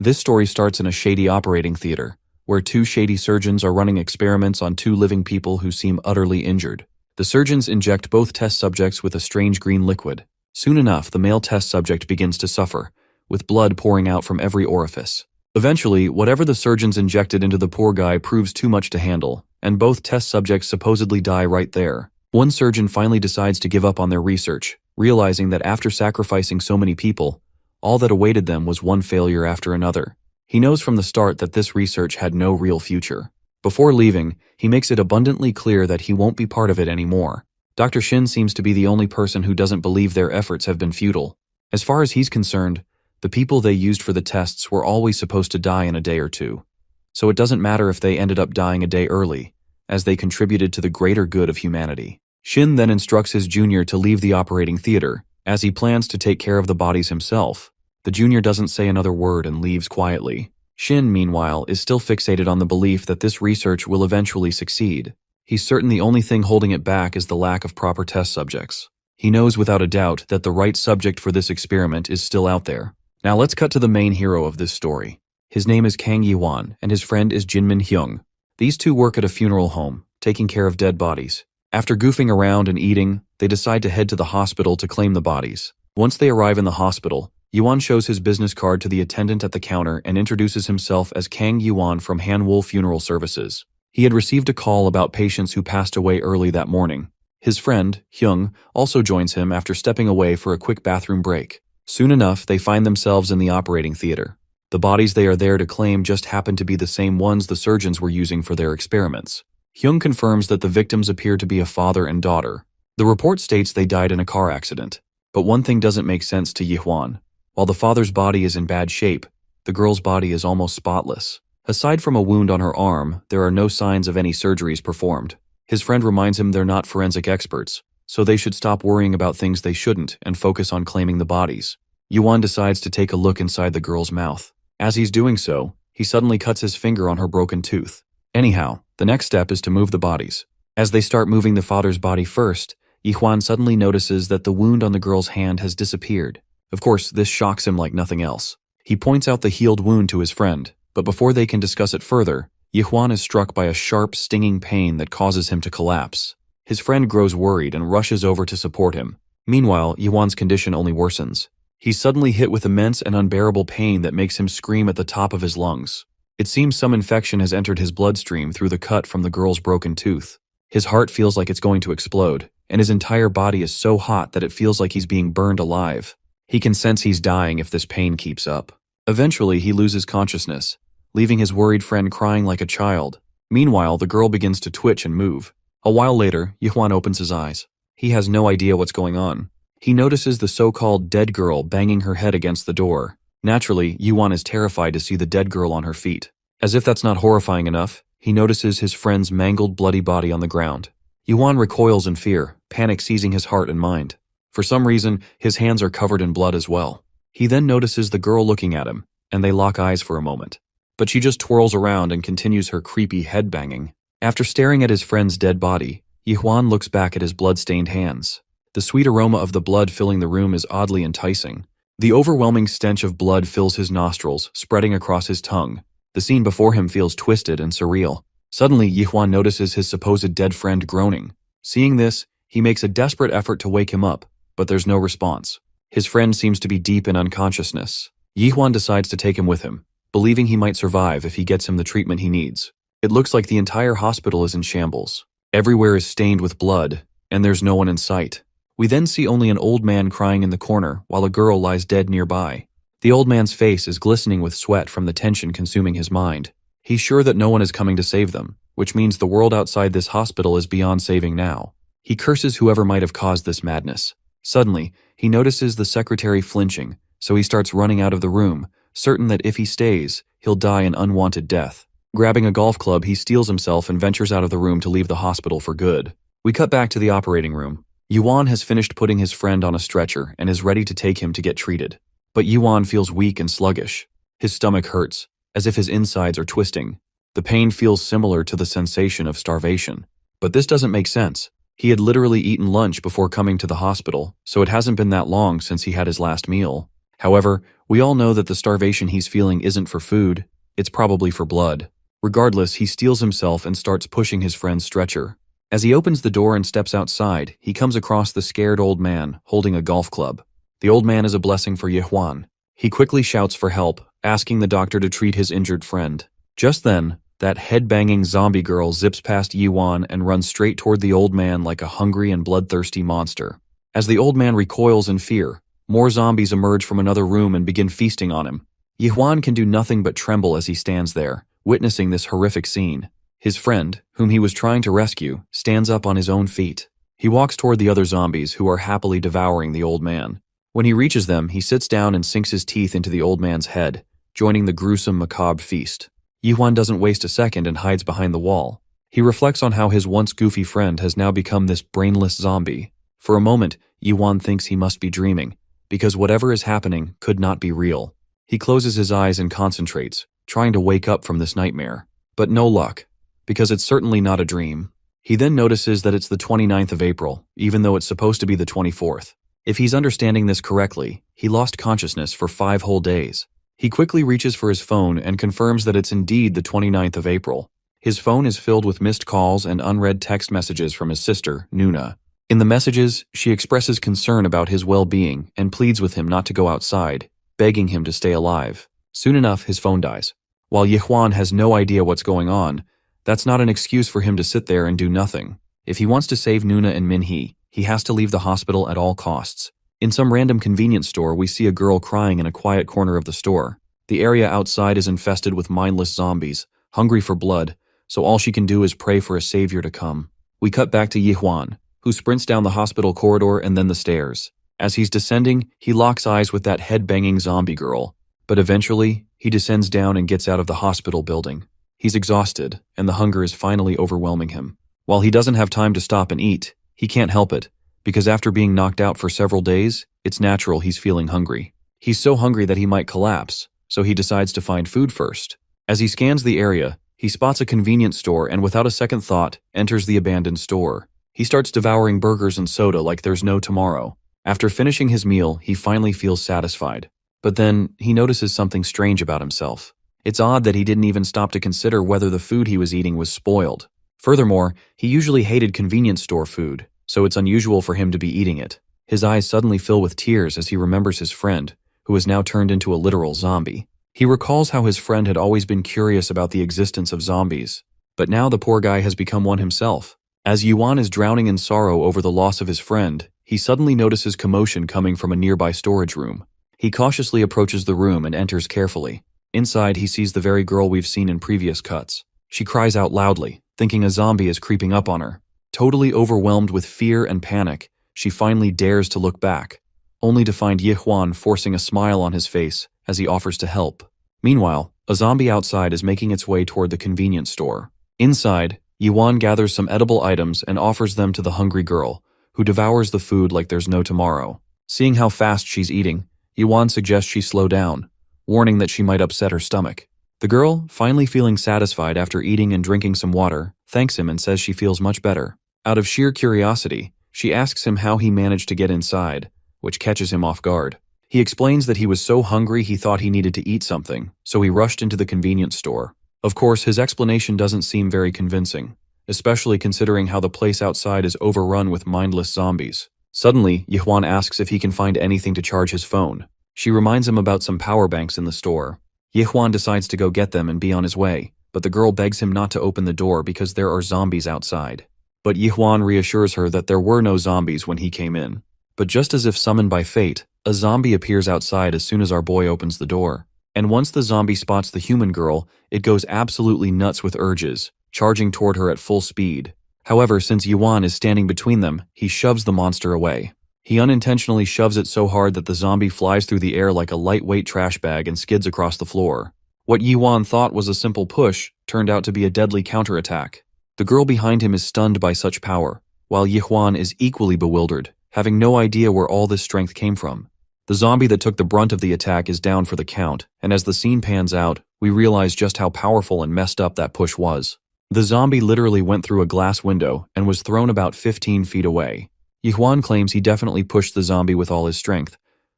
This story starts in a shady operating theater, where two shady surgeons are running experiments on two living people who seem utterly injured. The surgeons inject both test subjects with a strange green liquid. Soon enough, the male test subject begins to suffer, with blood pouring out from every orifice. Eventually, whatever the surgeons injected into the poor guy proves too much to handle, and both test subjects supposedly die right there. One surgeon finally decides to give up on their research, realizing that after sacrificing so many people, all that awaited them was one failure after another. He knows from the start that this research had no real future. Before leaving, he makes it abundantly clear that he won't be part of it anymore. Dr. Shin seems to be the only person who doesn't believe their efforts have been futile. As far as he's concerned, the people they used for the tests were always supposed to die in a day or two. So it doesn't matter if they ended up dying a day early, as they contributed to the greater good of humanity. Shin then instructs his junior to leave the operating theater, as he plans to take care of the bodies himself. The junior doesn't say another word and leaves quietly. Shin, meanwhile, is still fixated on the belief that this research will eventually succeed. He's certain the only thing holding it back is the lack of proper test subjects. He knows without a doubt that the right subject for this experiment is still out there. Now let's cut to the main hero of this story. His name is Kang Yi-won, and his friend is Jinmin Hyung. These two work at a funeral home, taking care of dead bodies. After goofing around and eating, they decide to head to the hospital to claim the bodies. Once they arrive in the hospital, Yuan shows his business card to the attendant at the counter and introduces himself as Kang Yuan from Hanwoo Funeral Services. He had received a call about patients who passed away early that morning. His friend, Hyung, also joins him after stepping away for a quick bathroom break. Soon enough, they find themselves in the operating theater. The bodies they are there to claim just happen to be the same ones the surgeons were using for their experiments. Hyung confirms that the victims appear to be a father and daughter. The report states they died in a car accident. But one thing doesn't make sense to Yi-hwan. While the father's body is in bad shape, the girl's body is almost spotless. Aside from a wound on her arm, there are no signs of any surgeries performed. His friend reminds him they're not forensic experts, so they should stop worrying about things they shouldn't and focus on claiming the bodies. Yuan decides to take a look inside the girl's mouth. As he's doing so, he suddenly cuts his finger on her broken tooth. Anyhow, the next step is to move the bodies. As they start moving the father's body first, Yi-hwan suddenly notices that the wound on the girl's hand has disappeared. Of course, this shocks him like nothing else. He points out the healed wound to his friend, but before they can discuss it further, Yi-hwan is struck by a sharp, stinging pain that causes him to collapse. His friend grows worried and rushes over to support him. Meanwhile, Yi-hwan's condition only worsens. He's suddenly hit with immense and unbearable pain that makes him scream at the top of his lungs. It seems some infection has entered his bloodstream through the cut from the girl's broken tooth. His heart feels like it's going to explode, and his entire body is so hot that it feels like he's being burned alive. He can sense he's dying if this pain keeps up. Eventually, he loses consciousness, leaving his worried friend crying like a child. Meanwhile, the girl begins to twitch and move. A while later, Yi-hwan opens his eyes. He has no idea what's going on. He notices the so-called dead girl banging her head against the door. Naturally, Yi-hwan is terrified to see the dead girl on her feet. As if that's not horrifying enough, he notices his friend's mangled, bloody body on the ground. Yi-hwan recoils in fear, panic seizing his heart and mind. For some reason, his hands are covered in blood as well. He then notices the girl looking at him, and they lock eyes for a moment. But she just twirls around and continues her creepy head banging. After staring at his friend's dead body, Yi-hwan looks back at his blood-stained hands. The sweet aroma of the blood filling the room is oddly enticing. The overwhelming stench of blood fills his nostrils, spreading across his tongue. The scene before him feels twisted and surreal. Suddenly, Yi-hwan notices his supposed dead friend groaning. Seeing this, he makes a desperate effort to wake him up, but there's no response. His friend seems to be deep in unconsciousness. Yi-hwan decides to take him with him, believing he might survive if he gets him the treatment he needs. It looks like the entire hospital is in shambles. Everywhere is stained with blood, and there's no one in sight. We then see only an old man crying in the corner while a girl lies dead nearby. The old man's face is glistening with sweat from the tension consuming his mind. He's sure that no one is coming to save them, which means the world outside this hospital is beyond saving now. He curses whoever might have caused this madness. Suddenly, he notices the secretary flinching, so he starts running out of the room, certain that if he stays, he'll die an unwanted death. Grabbing a golf club, he steels himself and ventures out of the room to leave the hospital for good. We cut back to the operating room. Yuan has finished putting his friend on a stretcher and is ready to take him to get treated. But Yuan feels weak and sluggish. His stomach hurts, as if his insides are twisting. The pain feels similar to the sensation of starvation. But this doesn't make sense. He had literally eaten lunch before coming to the hospital, so it hasn't been that long since he had his last meal. However, we all know that the starvation he's feeling isn't for food, it's probably for blood. Regardless, he steels himself and starts pushing his friend's stretcher. As he opens the door and steps outside, he comes across the scared old man holding a golf club. The old man is a blessing for Yehwan. He quickly shouts for help, asking the doctor to treat his injured friend. Just then, that head-banging zombie girl zips past Yehwan and runs straight toward the old man like a hungry and bloodthirsty monster. As the old man recoils in fear, more zombies emerge from another room and begin feasting on him. Yehwan can do nothing but tremble as he stands there, witnessing this horrific scene. His friend, whom he was trying to rescue, stands up on his own feet. He walks toward the other zombies who are happily devouring the old man. When he reaches them, he sits down and sinks his teeth into the old man's head, joining the gruesome, macabre feast. Yehwan doesn't waste a second and hides behind the wall. He reflects on how his once goofy friend has now become this brainless zombie. For a moment, Yehwan thinks he must be dreaming, because whatever is happening could not be real. He closes his eyes and concentrates, trying to wake up from this nightmare. But no luck, because it's certainly not a dream. He then notices that it's the 29th of April, even though it's supposed to be the 24th. If he's understanding this correctly, he lost consciousness for 5 whole days. He quickly reaches for his phone and confirms that it's indeed the 29th of April. His phone is filled with missed calls and unread text messages from his sister, Nuna. In the messages, she expresses concern about his well-being and pleads with him not to go outside, begging him to stay alive. Soon enough, his phone dies. While Yehwan has no idea what's going on, that's not an excuse for him to sit there and do nothing. If he wants to save Nuna and Minhee, he has to leave the hospital at all costs. In some random convenience store, we see a girl crying in a quiet corner of the store. The area outside is infested with mindless zombies, hungry for blood, so all she can do is pray for a savior to come. We cut back to Yehwan, who sprints down the hospital corridor and then the stairs. As he's descending, he locks eyes with that head-banging zombie girl. But eventually, he descends down and gets out of the hospital building. He's exhausted, and the hunger is finally overwhelming him. While he doesn't have time to stop and eat, he can't help it, because after being knocked out for several days, it's natural he's feeling hungry. He's so hungry that he might collapse, so he decides to find food first. As he scans the area, he spots a convenience store and without a second thought, enters the abandoned store. He starts devouring burgers and soda like there's no tomorrow. After finishing his meal, he finally feels satisfied. But then, he notices something strange about himself. It's odd that he didn't even stop to consider whether the food he was eating was spoiled. Furthermore, he usually hated convenience store food, so it's unusual for him to be eating it. His eyes suddenly fill with tears as he remembers his friend, who has now turned into a literal zombie. He recalls how his friend had always been curious about the existence of zombies, but now the poor guy has become one himself. As Yuan is drowning in sorrow over the loss of his friend, he suddenly notices commotion coming from a nearby storage room. He cautiously approaches the room and enters carefully. Inside, he sees the very girl we've seen in previous cuts. She cries out loudly, thinking a zombie is creeping up on her. Totally overwhelmed with fear and panic, she finally dares to look back, only to find Yehwan forcing a smile on his face as he offers to help. Meanwhile, a zombie outside is making its way toward the convenience store. Inside, Yehwan gathers some edible items and offers them to the hungry girl, who devours the food like there's no tomorrow. Seeing how fast she's eating, Yehwan suggests she slow down, warning that she might upset her stomach. The girl, finally feeling satisfied after eating and drinking some water, thanks him and says she feels much better. Out of sheer curiosity, she asks him how he managed to get inside, which catches him off guard. He explains that he was so hungry he thought he needed to eat something, so he rushed into the convenience store. Of course, his explanation doesn't seem very convincing, especially considering how the place outside is overrun with mindless zombies. Suddenly, Yehwan asks if he can find anything to charge his phone. She reminds him about some power banks in the store. Yehwan decides to go get them and be on his way, but the girl begs him not to open the door because there are zombies outside. But Yehwan reassures her that there were no zombies when he came in. But just as if summoned by fate, a zombie appears outside as soon as our boy opens the door. And once the zombie spots the human girl, it goes absolutely nuts with urges, charging toward her at full speed. However, since Yehwan is standing between them, he shoves the monster away. He unintentionally shoves it so hard that the zombie flies through the air like a lightweight trash bag and skids across the floor. What Yehwan thought was a simple push turned out to be a deadly counterattack. The girl behind him is stunned by such power, while Yehwan is equally bewildered, having no idea where all this strength came from. The zombie that took the brunt of the attack is down for the count, and as the scene pans out, we realize just how powerful and messed up that push was. The zombie literally went through a glass window and was thrown about 15 feet away. Yehwan claims he definitely pushed the zombie with all his strength,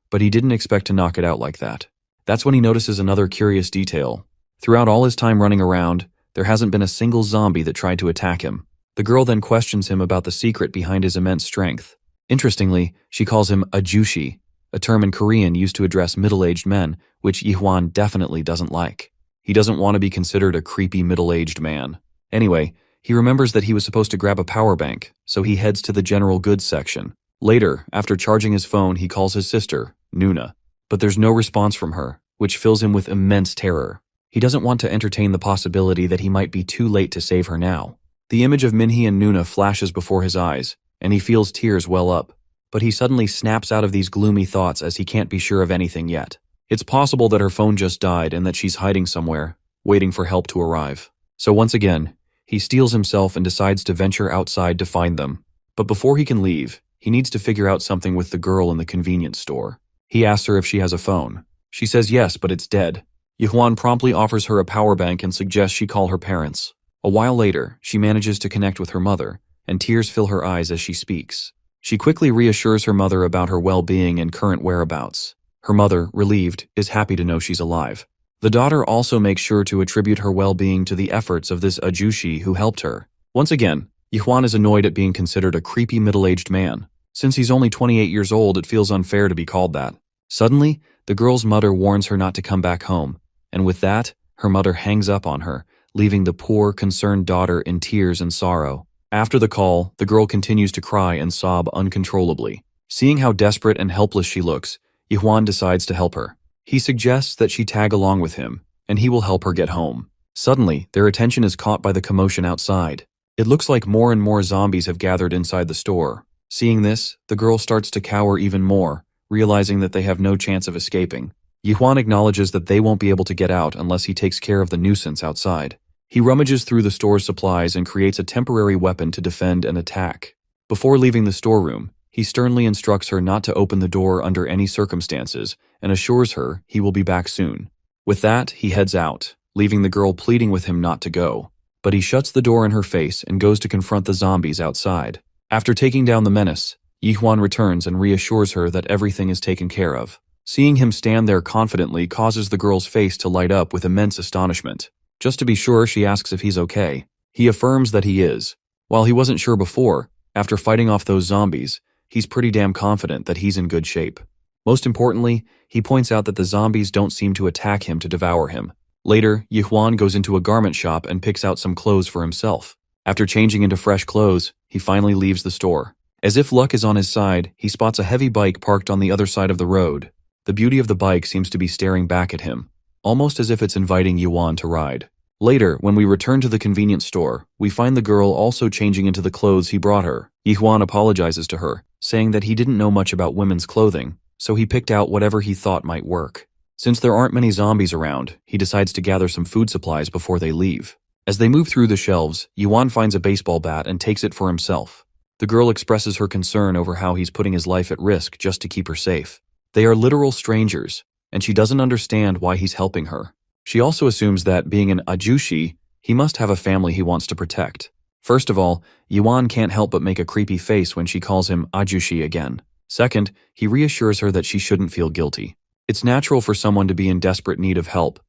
but he didn't expect to knock it out like that. That's when he notices another curious detail. Throughout all his time running around, there hasn't been a single zombie that tried to attack him. The girl then questions him about the secret behind his immense strength. Interestingly, she calls him a jushi, a term in Korean used to address middle-aged men, which Yihwan definitely doesn't like. He doesn't want to be considered a creepy middle-aged man. Anyway, he remembers that he was supposed to grab a power bank, so he heads to the general goods section. Later, after charging his phone, he calls his sister, Nuna. But there's no response from her, which fills him with immense terror. He doesn't want to entertain the possibility that he might be too late to save her now. The image of Minhee and Nuna flashes before his eyes, and he feels tears well up. But he suddenly snaps out of these gloomy thoughts as he can't be sure of anything yet. It's possible that her phone just died and that she's hiding somewhere, waiting for help to arrive. So once again, he steels himself and decides to venture outside to find them. But before he can leave, he needs to figure out something with the girl in the convenience store. He asks her if she has a phone. She says yes, but it's dead. Yihwan promptly offers her a power bank and suggests she call her parents. A while later, she manages to connect with her mother, and tears fill her eyes as she speaks. She quickly reassures her mother about her well-being and current whereabouts. Her mother, relieved, is happy to know she's alive. The daughter also makes sure to attribute her well-being to the efforts of this ajushi who helped her. Once again, Yihwan is annoyed at being considered a creepy middle-aged man. Since he's only 28 years old, it feels unfair to be called that. Suddenly, the girl's mother warns her not to come back home, and with that, her mother hangs up on her, leaving the poor, concerned daughter in tears and sorrow. After the call, the girl continues to cry and sob uncontrollably. Seeing how desperate and helpless she looks, Yihwan decides to help her. He suggests that she tag along with him, and he will help her get home. Suddenly, their attention is caught by the commotion outside. It looks like more and more zombies have gathered inside the store. Seeing this, the girl starts to cower even more, realizing that they have no chance of escaping. Yihwan acknowledges that they won't be able to get out unless he takes care of the nuisance outside. He rummages through the store's supplies and creates a temporary weapon to defend an attack. Before leaving the storeroom, he sternly instructs her not to open the door under any circumstances and assures her he will be back soon. With that, he heads out, leaving the girl pleading with him not to go. But he shuts the door in her face and goes to confront the zombies outside. After taking down the menace, Yihwan returns and reassures her that everything is taken care of. Seeing him stand there confidently causes the girl's face to light up with immense astonishment. Just to be sure, she asks if he's okay. He affirms that he is. While he wasn't sure before, after fighting off those zombies, he's pretty damn confident that he's in good shape. Most importantly, he points out that the zombies don't seem to attack him to devour him. Later, Yihwan goes into a garment shop and picks out some clothes for himself. After changing into fresh clothes, he finally leaves the store. As if luck is on his side, he spots a heavy bike parked on the other side of the road. The beauty of the bike seems to be staring back at him, almost as if it's inviting Yihwan to ride. Later, when we return to the convenience store, we find the girl also changing into the clothes he brought her. Yihwan apologizes to her, saying that he didn't know much about women's clothing, so he picked out whatever he thought might work. Since there aren't many zombies around, he decides to gather some food supplies before they leave. As they move through the shelves, Yihwan finds a baseball bat and takes it for himself. The girl expresses her concern over how he's putting his life at risk just to keep her safe. They are literal strangers, and she doesn't understand why he's helping her. She also assumes that, being an ajushi, he must have a family he wants to protect. First of all, Yihwan can't help but make a creepy face when she calls him ajushi again. Second, he reassures her that she shouldn't feel guilty. It's natural for someone to be in desperate need of help,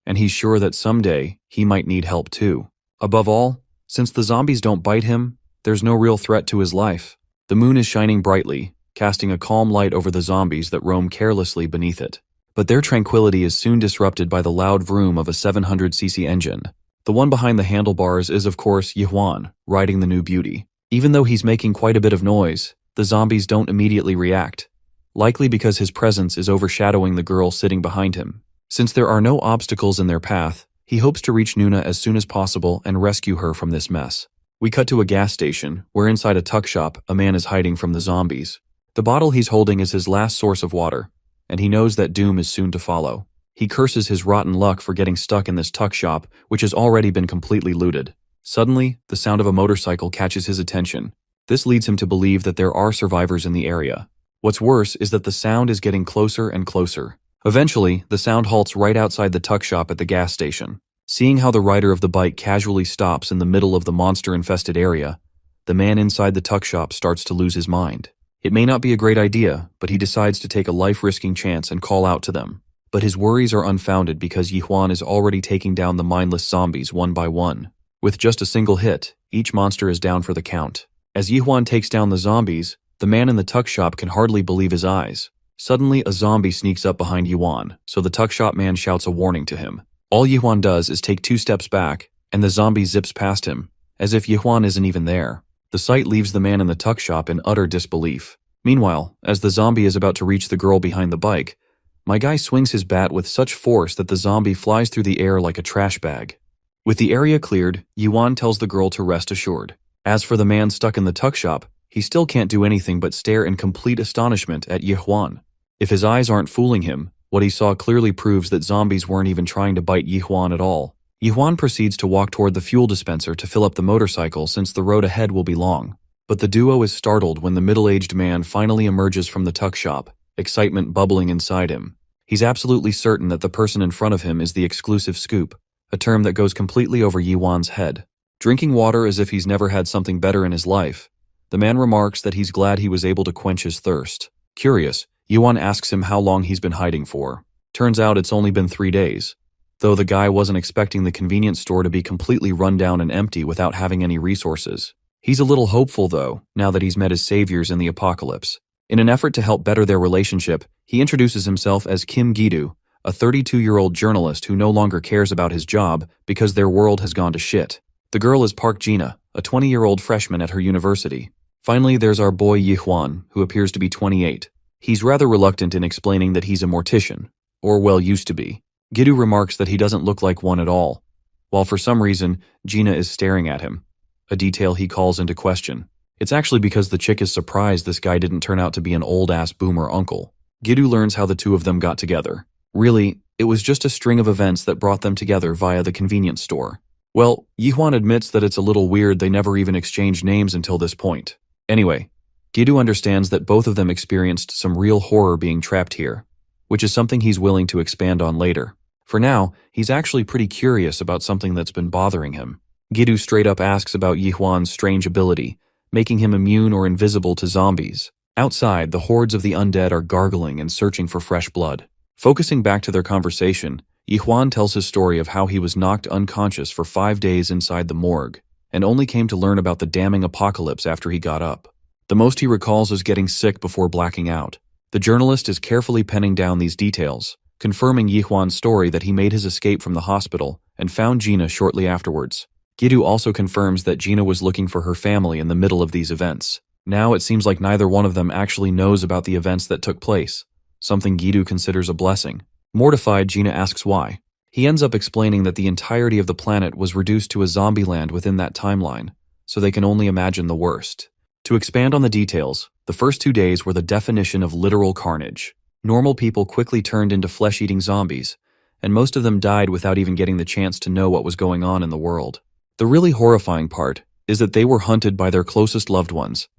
and he's sure that someday he might need help too. Above all, since the zombies don't bite him, there's no real threat to his life. The moon is shining brightly, casting a calm light over the zombies that roam carelessly beneath it. But their tranquility is soon disrupted by the loud vroom of a 700cc engine. The one behind the handlebars is, of course, Yihwan, riding the new beauty. Even though he's making quite a bit of noise, the zombies don't immediately react, likely because his presence is overshadowing the girl sitting behind him. Since there are no obstacles in their path, he hopes to reach Nuna as soon as possible and rescue her from this mess. We cut to a gas station, where inside a tuck shop, a man is hiding from the zombies. The bottle he's holding is his last source of water, and he knows that doom is soon to follow. He curses his rotten luck for getting stuck in this tuck shop, which has already been completely looted. Suddenly, the sound of a motorcycle catches his attention. This leads him to believe that there are survivors in the area. What's worse is that the sound is getting closer and closer. Eventually, the sound halts right outside the tuck shop at the gas station. Seeing how the rider of the bike casually stops in the middle of the monster-infested area, the man inside the tuck shop starts to lose his mind. It may not be a great idea, but he decides to take a life-risking chance and call out to them. But his worries are unfounded because Yihuan is already taking down the mindless zombies one by one. With just a single hit, each monster is down for the count. As Yihuan takes down the zombies, the man in the tuck shop can hardly believe his eyes. Suddenly, a zombie sneaks up behind Yihuan, so the tuck shop man shouts a warning to him. All Yihuan does is take 2 steps back, and the zombie zips past him, as if Yihuan isn't even there. The sight leaves the man in the tuck shop in utter disbelief. Meanwhile, as the zombie is about to reach the girl behind the bike, my guy swings his bat with such force that the zombie flies through the air like a trash bag. With the area cleared, Yihuan tells the girl to rest assured. As for the man stuck in the tuck shop, he still can't do anything but stare in complete astonishment at Yihuan. If his eyes aren't fooling him, what he saw clearly proves that zombies weren't even trying to bite Yihuan at all. Yihuan proceeds to walk toward the fuel dispenser to fill up the motorcycle since the road ahead will be long. But the duo is startled when the middle-aged man finally emerges from the tuck shop, excitement bubbling inside him. He's absolutely certain that the person in front of him is the exclusive scoop, a term that goes completely over Yihuan's head. Drinking water as if he's never had something better in his life, the man remarks that he's glad he was able to quench his thirst. Curious, Yihuan asks him how long he's been hiding for. Turns out it's only been 3 days. Though the guy wasn't expecting the convenience store to be completely run down and empty without having any resources. He's a little hopeful though, now that he's met his saviors in the apocalypse. In an effort to help better their relationship, he introduces himself as Kim Gi-do, a 32-year-old journalist who no longer cares about his job because their world has gone to shit. The girl is Park Gina, a 20-year-old freshman at her university. Finally, there's our boy Yihuan, who appears to be 28. He's rather reluctant in explaining that he's a mortician, or well used to be. Gi-do remarks that he doesn't look like one at all, while for some reason, Gina is staring at him, a detail he calls into question. It's actually because the chick is surprised this guy didn't turn out to be an old-ass boomer uncle. Gi-do learns how the two of them got together. Really, it was just a string of events that brought them together via the convenience store. Well, Yihuan admits that it's a little weird they never even exchanged names until this point. Anyway, Gi-do understands that both of them experienced some real horror being trapped here, which is something he's willing to expand on later. For now, he's actually pretty curious about something that's been bothering him. Gi-do straight up asks about Yihuan's strange ability, making him immune or invisible to zombies. Outside, the hordes of the undead are gargling and searching for fresh blood. Focusing back to their conversation, Yihuan tells his story of how he was knocked unconscious for 5 days inside the morgue, and only came to learn about the damning apocalypse after he got up. The most he recalls is getting sick before blacking out. The journalist is carefully penning down these details, confirming Yihuan's story that he made his escape from the hospital and found Gina shortly afterwards. Gi-do also confirms that Gina was looking for her family in the middle of these events. Now it seems like neither one of them actually knows about the events that took place, something Gi-do considers a blessing. Mortified, Gina asks why. He ends up explaining that the entirety of the planet was reduced to a zombie land within that timeline, so they can only imagine the worst. To expand on the details, the first 2 days were the definition of literal carnage. Normal people quickly turned into flesh-eating zombies, and most of them died without even getting the chance to know what was going on in the world. The really horrifying part is that they were hunted by their closest loved ones,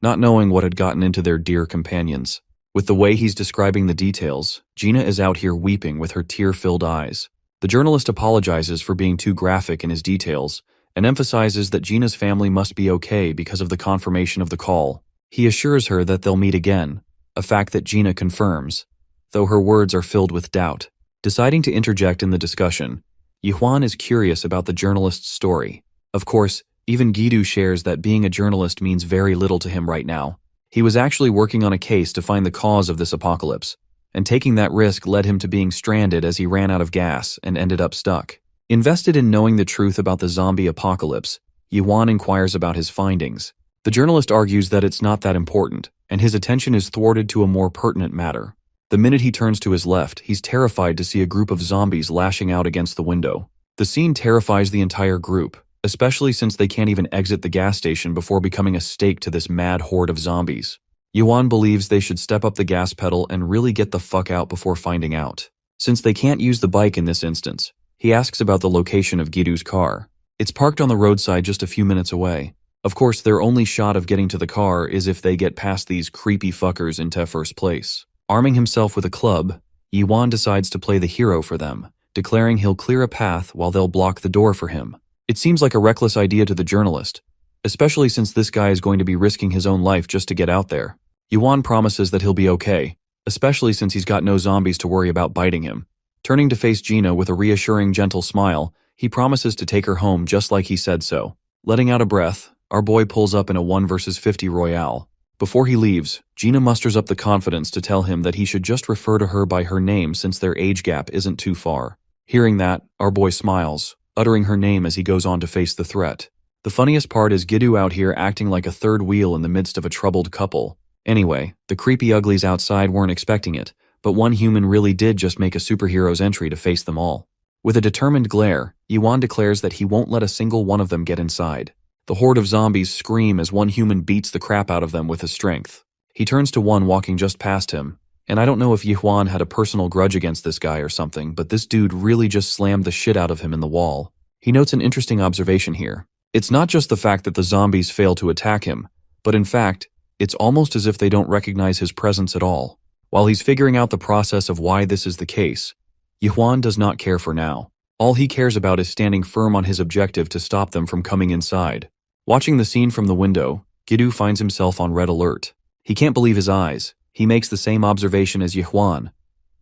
not knowing what had gotten into their dear companions. With the way he's describing the details, Gina is out here weeping with her tear-filled eyes. The journalist apologizes for being too graphic in his details, and emphasizes that Gina's family must be okay because of the confirmation of the call. He assures her that they'll meet again, a fact that Gina confirms, though her words are filled with doubt. Deciding to interject in the discussion, Yihuan is curious about the journalist's story. Of course, even Gi-do shares that being a journalist means very little to him right now. He was actually working on a case to find the cause of this apocalypse, and taking that risk led him to being stranded as he ran out of gas and ended up stuck. Invested in knowing the truth about the zombie apocalypse, Yihuan inquires about his findings. The journalist argues that it's not that important, and his attention is thwarted to a more pertinent matter. The minute he turns to his left, he's terrified to see a group of zombies lashing out against the window. The scene terrifies the entire group, especially since they can't even exit the gas station before becoming a stake to this mad horde of zombies. Yihuan believes they should step up the gas pedal and really get the fuck out before finding out. Since they can't use the bike in this instance, he asks about the location of Gi-do's car. It's parked on the roadside just a few minutes away. Of course, their only shot of getting to the car is if they get past these creepy fuckers into first place. Arming himself with a club, Yihuan decides to play the hero for them, declaring he'll clear a path while they'll block the door for him. It seems like a reckless idea to the journalist, especially since this guy is going to be risking his own life just to get out there. Yuan promises that he'll be okay, especially since he's got no zombies to worry about biting him. Turning to face Gina with a reassuring, gentle smile, he promises to take her home just like he said so. Letting out a breath, our boy pulls up in a 1 versus 50 royale. Before he leaves, Gina musters up the confidence to tell him that he should just refer to her by her name since their age gap isn't too far. Hearing that, our boy smiles, uttering her name as he goes on to face the threat. The funniest part is Gidoo out here acting like a third wheel in the midst of a troubled couple. Anyway, the creepy uglies outside weren't expecting it, but one human really did just make a superhero's entry to face them all. With a determined glare, Yuan declares that he won't let a single one of them get inside. The horde of zombies scream as one human beats the crap out of them with his strength. He turns to one walking just past him, and I don't know if Yuan had a personal grudge against this guy or something, but this dude really just slammed the shit out of him in the wall. He notes an interesting observation here. It's not just the fact that the zombies fail to attack him, but in fact, it's almost as if they don't recognize his presence at all. While he's figuring out the process of why this is the case, Yuan does not care for now. All he cares about is standing firm on his objective to stop them from coming inside. Watching the scene from the window, Gidoo finds himself on red alert. He can't believe his eyes. He makes the same observation as Yuan.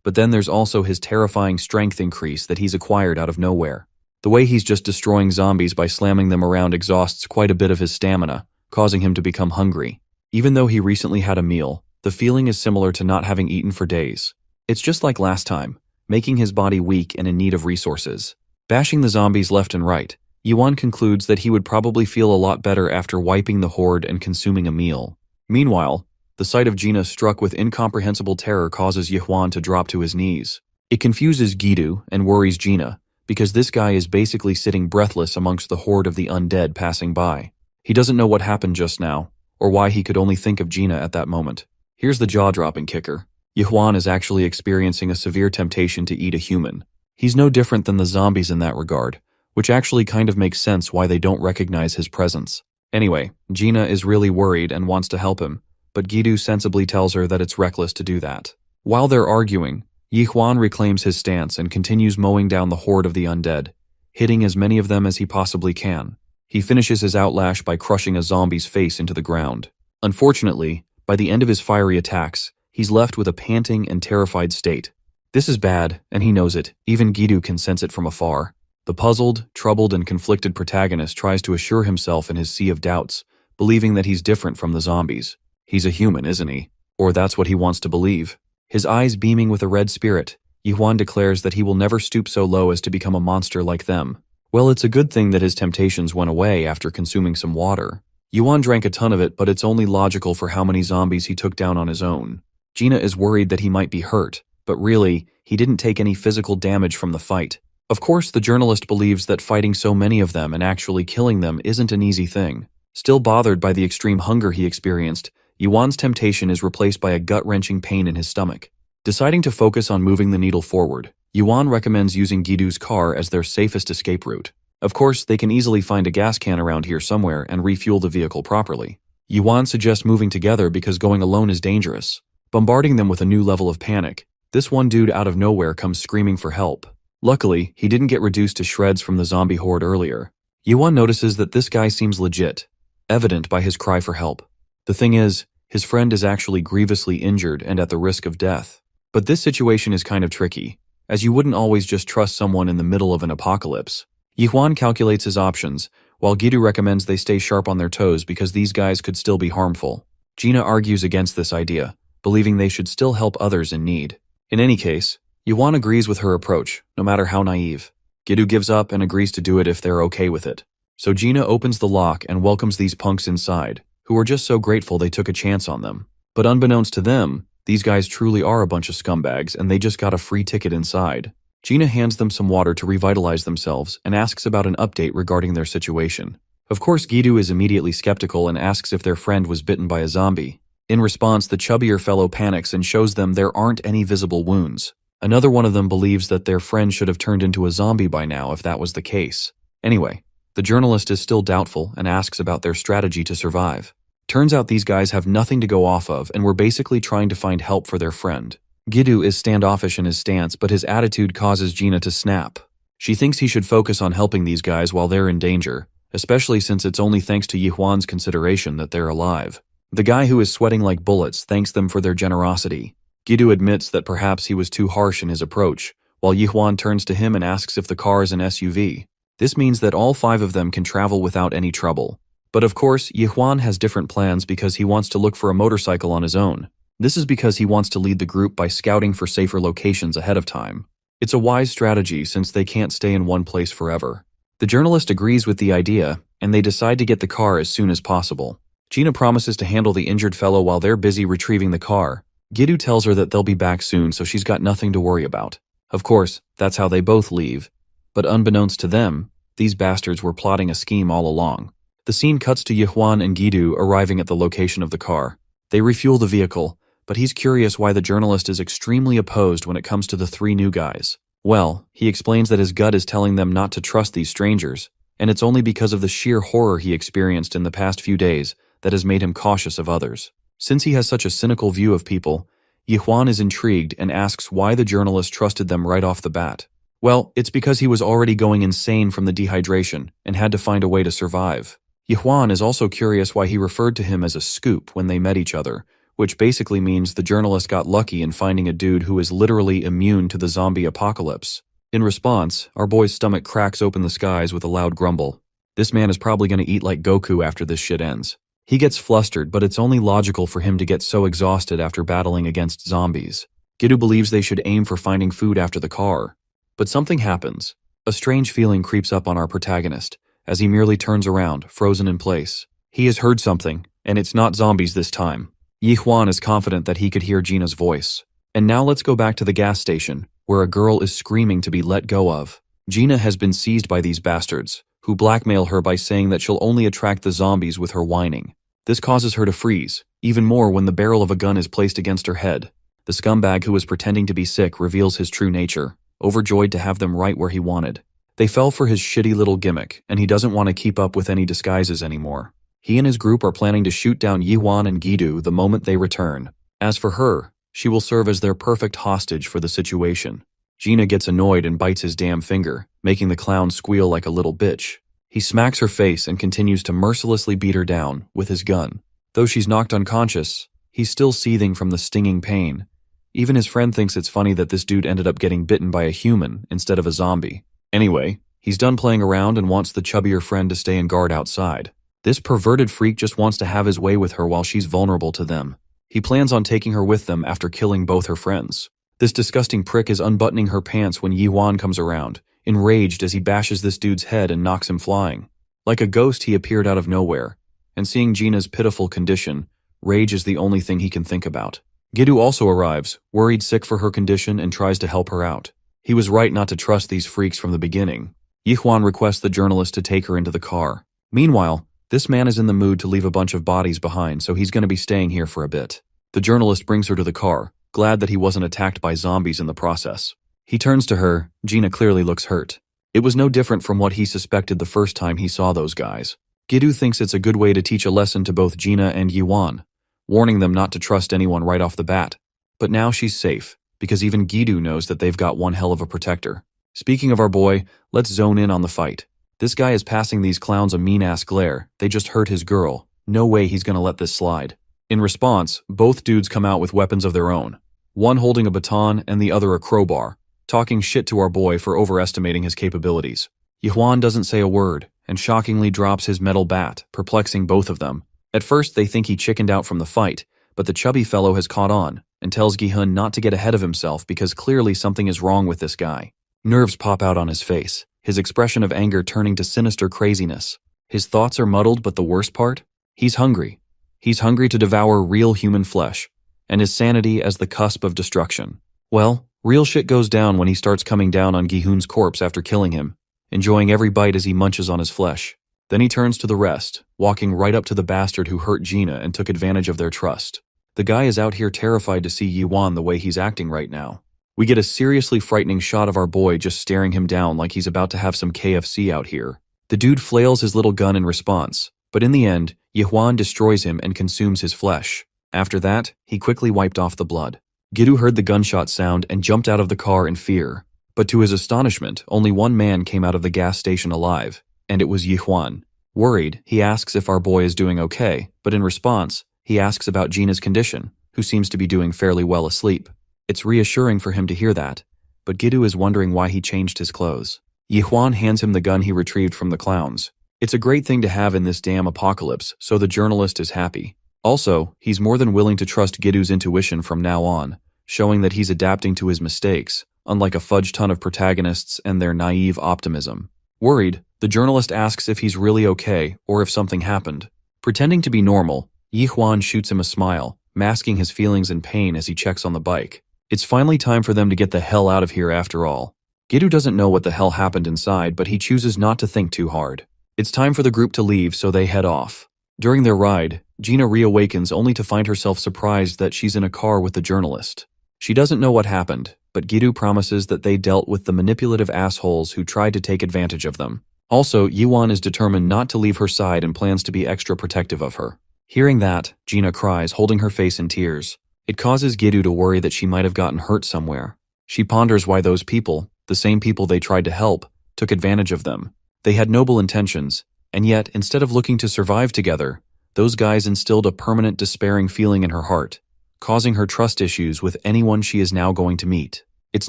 But then there's also his terrifying strength increase that he's acquired out of nowhere. The way he's just destroying zombies by slamming them around exhausts quite a bit of his stamina, causing him to become hungry. Even though he recently had a meal, the feeling is similar to not having eaten for days. It's just like last time, making his body weak and in need of resources. Bashing the zombies left and right, Yuan concludes that he would probably feel a lot better after wiping the horde and consuming a meal. Meanwhile, the sight of Gina struck with incomprehensible terror causes Yuan to drop to his knees. It confuses Gidoo and worries Gina, because this guy is basically sitting breathless amongst the horde of the undead passing by. He doesn't know what happened just now, or why he could only think of Gina at that moment. Here's the jaw-dropping kicker. Yuan is actually experiencing a severe temptation to eat a human. He's no different than the zombies in that regard, which actually kind of makes sense why they don't recognize his presence. Anyway, Gina is really worried and wants to help him, but Gidoo sensibly tells her that it's reckless to do that. While they're arguing, Yuan reclaims his stance and continues mowing down the horde of the undead, hitting as many of them as he possibly can. He finishes his outlash by crushing a zombie's face into the ground. Unfortunately, by the end of his fiery attacks, he's left with a panting and terrified state. This is bad, and he knows it. Even Gidoo can sense it from afar. The puzzled, troubled, and conflicted protagonist tries to assure himself in his sea of doubts, believing that he's different from the zombies. He's a human, isn't he? Or that's what he wants to believe. His eyes beaming with a red spirit, Yuan declares that he will never stoop so low as to become a monster like them. Well, it's a good thing that his temptations went away after consuming some water. Yuan drank a ton of it, but it's only logical for how many zombies he took down on his own. Gina is worried that he might be hurt, but really, he didn't take any physical damage from the fight. Of course, the journalist believes that fighting so many of them and actually killing them isn't an easy thing. Still bothered by the extreme hunger he experienced, Yuan's temptation is replaced by a gut-wrenching pain in his stomach. Deciding to focus on moving the needle forward, Yuan recommends using Gidoo's car as their safest escape route. Of course, they can easily find a gas can around here somewhere and refuel the vehicle properly. Yuan suggests moving together because going alone is dangerous, bombarding them with a new level of panic. This one dude out of nowhere comes screaming for help. Luckily, he didn't get reduced to shreds from the zombie horde earlier. Yuan notices that this guy seems legit, evident by his cry for help. The thing is, his friend is actually grievously injured and at the risk of death. But this situation is kind of tricky, as you wouldn't always just trust someone in the middle of an apocalypse. Yuan calculates his options, while Gidoo recommends they stay sharp on their toes because these guys could still be harmful. Gina argues against this idea, believing they should still help others in need. In any case, Yuan agrees with her approach, no matter how naive. Gidoo gives up and agrees to do it if they're okay with it. So Gina opens the lock and welcomes these punks inside, who are just so grateful they took a chance on them. But unbeknownst to them, these guys truly are a bunch of scumbags and they just got a free ticket inside. Gina hands them some water to revitalize themselves and asks about an update regarding their situation. Of course, Gidoo is immediately skeptical and asks if their friend was bitten by a zombie. In response, the chubbier fellow panics and shows them there aren't any visible wounds. Another one of them believes that their friend should have turned into a zombie by now if that was the case. Anyway, the journalist is still doubtful and asks about their strategy to survive. Turns out these guys have nothing to go off of and were basically trying to find help for their friend. Gidoo is standoffish in his stance, but his attitude causes Gina to snap. She thinks he should focus on helping these guys while they're in danger, especially since it's only thanks to Yuan's consideration that they're alive. The guy who is sweating like bullets thanks them for their generosity. Gidu admits that perhaps he was too harsh in his approach, while Yihwan turns to him and asks if the car is an SUV. This means that all 5 of them can travel without any trouble. But of course, Yihwan has different plans because he wants to look for a motorcycle on his own. This is because he wants to lead the group by scouting for safer locations ahead of time. It's a wise strategy since they can't stay in one place forever. The journalist agrees with the idea, and they decide to get the car as soon as possible. Gina promises to handle the injured fellow while they're busy retrieving the car. Gidu tells her that they'll be back soon, so she's got nothing to worry about. Of course, that's how they both leave. But unbeknownst to them, these bastards were plotting a scheme all along. The scene cuts to Yihwan and Gidu arriving at the location of the car. They refuel the vehicle, but he's curious why the journalist is extremely opposed when it comes to the 3 new guys. Well, he explains that his gut is telling them not to trust these strangers, and it's only because of the sheer horror he experienced in the past few days that has made him cautious of others. Since he has such a cynical view of people, Yihwan is intrigued and asks why the journalist trusted them right off the bat. Well, it's because he was already going insane from the dehydration and had to find a way to survive. Yihwan is also curious why he referred to him as a scoop when they met each other, which basically means the journalist got lucky in finding a dude who is literally immune to the zombie apocalypse. In response, our boy's stomach cracks open the skies with a loud grumble. This man is probably going to eat like Goku after this shit ends. He gets flustered, but it's only logical for him to get so exhausted after battling against zombies. Gidu believes they should aim for finding food after the car. But something happens. A strange feeling creeps up on our protagonist, as he merely turns around, frozen in place. He has heard something, and it's not zombies this time. Yihwan is confident that he could hear Gina's voice. And now let's go back to the gas station, where a girl is screaming to be let go of. Gina has been seized by these bastards, who blackmail her by saying that she'll only attract the zombies with her whining. This causes her to freeze, even more when the barrel of a gun is placed against her head. The scumbag who was pretending to be sick reveals his true nature, overjoyed to have them right where he wanted. They fell for his shitty little gimmick, and he doesn't want to keep up with any disguises anymore. He and his group are planning to shoot down Yihwan and Gidu the moment they return. As for her, she will serve as their perfect hostage for the situation. Gina gets annoyed and bites his damn finger, making the clown squeal like a little bitch. He smacks her face and continues to mercilessly beat her down with his gun. Though she's knocked unconscious, he's still seething from the stinging pain. Even his friend thinks it's funny that this dude ended up getting bitten by a human instead of a zombie. Anyway, he's done playing around and wants the chubbier friend to stay and guard outside. This perverted freak just wants to have his way with her while she's vulnerable to them. He plans on taking her with them after killing both her friends. This disgusting prick is unbuttoning her pants when Yihwan comes around, enraged as he bashes this dude's head and knocks him flying. Like a ghost, he appeared out of nowhere, and seeing Gina's pitiful condition, rage is the only thing he can think about. Gidu also arrives, worried sick for her condition, and tries to help her out. He was right not to trust these freaks from the beginning. Yihwan requests the journalist to take her into the car. Meanwhile, this man is in the mood to leave a bunch of bodies behind, so he's going to be staying here for a bit. The journalist brings her to the car, glad that he wasn't attacked by zombies in the process. He turns to her. Gina clearly looks hurt. It was no different from what he suspected the first time he saw those guys. Gidu thinks it's a good way to teach a lesson to both Gina and Yihwan, warning them not to trust anyone right off the bat. But now she's safe, because even Gidu knows that they've got one hell of a protector. Speaking of our boy, let's zone in on the fight. This guy is passing these clowns a mean-ass glare. They just hurt his girl. No way he's gonna let this slide. In response, both dudes come out with weapons of their own. One holding a baton and the other a crowbar, talking shit to our boy for overestimating his capabilities. Yihwan doesn't say a word, and shockingly drops his metal bat, perplexing both of them. At first they think he chickened out from the fight, but the chubby fellow has caught on, and tells Gi-hun not to get ahead of himself because clearly something is wrong with this guy. Nerves pop out on his face, his expression of anger turning to sinister craziness. His thoughts are muddled, but the worst part? He's hungry. He's hungry to devour real human flesh, and his sanity as the cusp of destruction. Well, real shit goes down when he starts coming down on Gi-hun's corpse after killing him, enjoying every bite as he munches on his flesh. Then he turns to the rest, walking right up to the bastard who hurt Gina and took advantage of their trust. The guy is out here terrified to see Yihwan the way he's acting right now. We get a seriously frightening shot of our boy just staring him down like he's about to have some KFC out here. The dude flails his little gun in response, but in the end, Yihwan destroys him and consumes his flesh. After that, he quickly wiped off the blood. Gidu heard the gunshot sound and jumped out of the car in fear. But to his astonishment, only one man came out of the gas station alive, and it was Yihwan. Worried, he asks if our boy is doing okay, but in response, He asks about Gina's condition, who seems to be doing fairly well asleep. It's reassuring for him to hear that, but Gidu is wondering why he changed his clothes. Yihwan hands him the gun he retrieved from the clowns. It's a great thing to have in this damn apocalypse, so the journalist is happy. Also, he's more than willing to trust Gidu's intuition from now on, showing that he's adapting to his mistakes, unlike a fudge ton of protagonists and their naive optimism. Worried, the journalist asks if he's really okay or if something happened. Pretending to be normal, Yihwan shoots him a smile, masking his feelings and pain as he checks on the bike. It's finally time for them to get the hell out of here after all. Gidu doesn't know what the hell happened inside, but he chooses not to think too hard. It's time for the group to leave, so they head off. During their ride, Gina reawakens only to find herself surprised that she's in a car with the journalist. She doesn't know what happened, but Gidu promises that they dealt with the manipulative assholes who tried to take advantage of them. Also, Yuan is determined not to leave her side and plans to be extra protective of her. Hearing that, Gina cries, holding her face in tears. It causes Gidu to worry that she might have gotten hurt somewhere. She ponders why those people, the same people they tried to help, took advantage of them. They had noble intentions, and yet, instead of looking to survive together, those guys instilled a permanent despairing feeling in her heart, causing her trust issues with anyone she is now going to meet. It's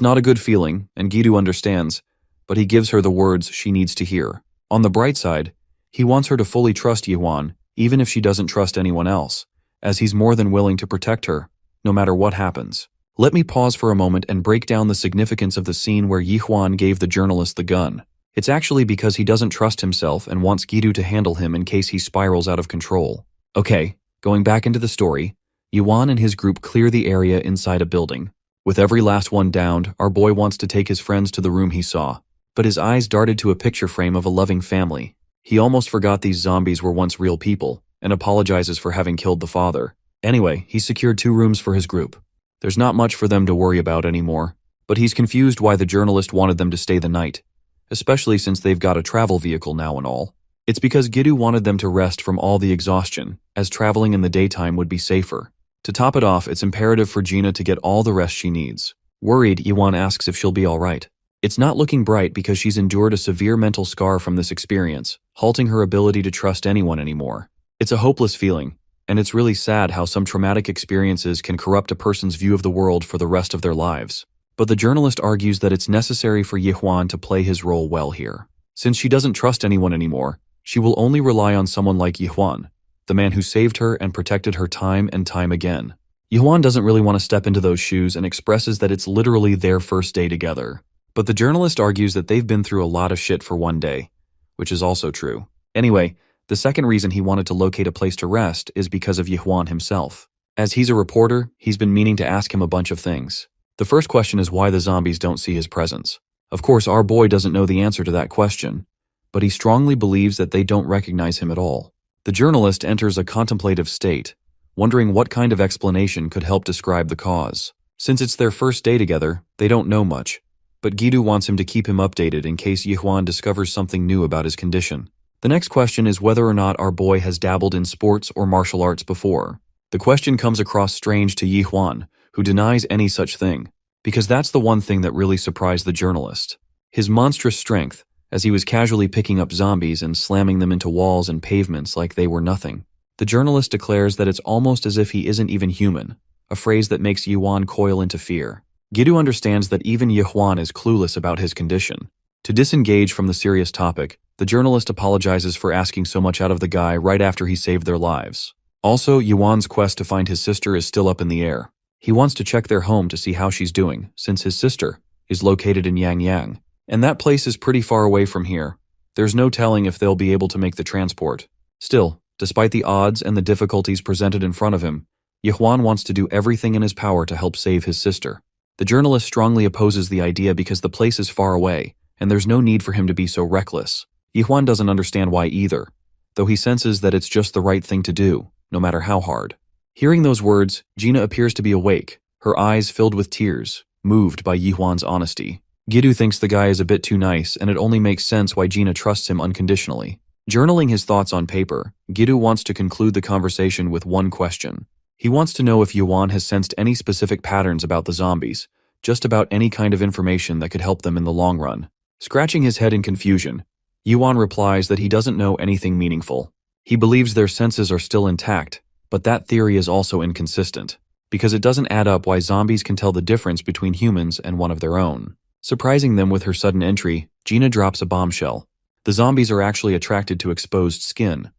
not a good feeling, and Gidu understands, but he gives her the words she needs to hear. On the bright side, he wants her to fully trust Yuan, even if she doesn't trust anyone else, as he's more than willing to protect her, no matter what happens. Let me pause for a moment and break down the significance of the scene where Yuan gave the journalist the gun. It's actually because he doesn't trust himself and wants Gidu to handle him in case he spirals out of control. Okay, going back into the story, Yuan and his group clear the area inside a building. With every last one downed, our boy wants to take his friends to the room he saw, but his eyes darted to a picture frame of a loving family. He almost forgot these zombies were once real people, and apologizes for having killed the father. Anyway, he secured 2 rooms for his group. There's not much for them to worry about anymore, but he's confused why the journalist wanted them to stay the night, especially since they've got a travel vehicle now and all. It's because Gidu wanted them to rest from all the exhaustion, as traveling in the daytime would be safer. To top it off, it's imperative for Gina to get all the rest she needs. Worried, Yuan asks if she'll be alright. It's not looking bright because she's endured a severe mental scar from this experience, halting her ability to trust anyone anymore. It's a hopeless feeling, and it's really sad how some traumatic experiences can corrupt a person's view of the world for the rest of their lives. But the journalist argues that it's necessary for Yuan to play his role well here. Since she doesn't trust anyone anymore, she will only rely on someone like Yuan, the man who saved her and protected her time and time again. Yuan doesn't really want to step into those shoes and expresses that it's literally their first day together. But the journalist argues that they've been through a lot of shit for one day, which is also true. Anyway, the second reason he wanted to locate a place to rest is because of Yuan himself. As he's a reporter, he's been meaning to ask him a bunch of things. The first question is why the zombies don't see his presence. Of course, our boy doesn't know the answer to that question, but he strongly believes that they don't recognize him at all. The journalist enters a contemplative state, wondering what kind of explanation could help describe the cause. Since it's their first day together, they don't know much, but Gidu wants him to keep him updated in case Yuan discovers something new about his condition. The next question is whether or not our boy has dabbled in sports or martial arts before. The question comes across strange to Yuan, who denies any such thing, because that's the one thing that really surprised the journalist. His monstrous strength, as he was casually picking up zombies and slamming them into walls and pavements like they were nothing. The journalist declares that it's almost as if he isn't even human, a phrase that makes Yuan coil into fear. Gidu understands that even Yuan is clueless about his condition. To disengage from the serious topic, the journalist apologizes for asking so much out of the guy right after he saved their lives. Also, Yuan's quest to find his sister is still up in the air. He wants to check their home to see how she's doing, since his sister is located in Yangyang, and that place is pretty far away from here. There's no telling if they'll be able to make the transport. Still, despite the odds and the difficulties presented in front of him, Yuan wants to do everything in his power to help save his sister. The journalist strongly opposes the idea because the place is far away, and there's no need for him to be so reckless. Yuan doesn't understand why either, though he senses that it's just the right thing to do, no matter how hard. Hearing those words, Gina appears to be awake, her eyes filled with tears, moved by Yuan's honesty. Gidu thinks the guy is a bit too nice, and it only makes sense why Gina trusts him unconditionally. Journaling his thoughts on paper, Gidu wants to conclude the conversation with one question. He wants to know if Yuan has sensed any specific patterns about the zombies, just about any kind of information that could help them in the long run. Scratching his head in confusion, Yuan replies that he doesn't know anything meaningful. He believes their senses are still intact, But that theory is also inconsistent, because it doesn't add up why zombies can tell the difference between humans and one of their own. Surprising them with her sudden entry, Gina drops a bombshell. The zombies are actually attracted to exposed skin,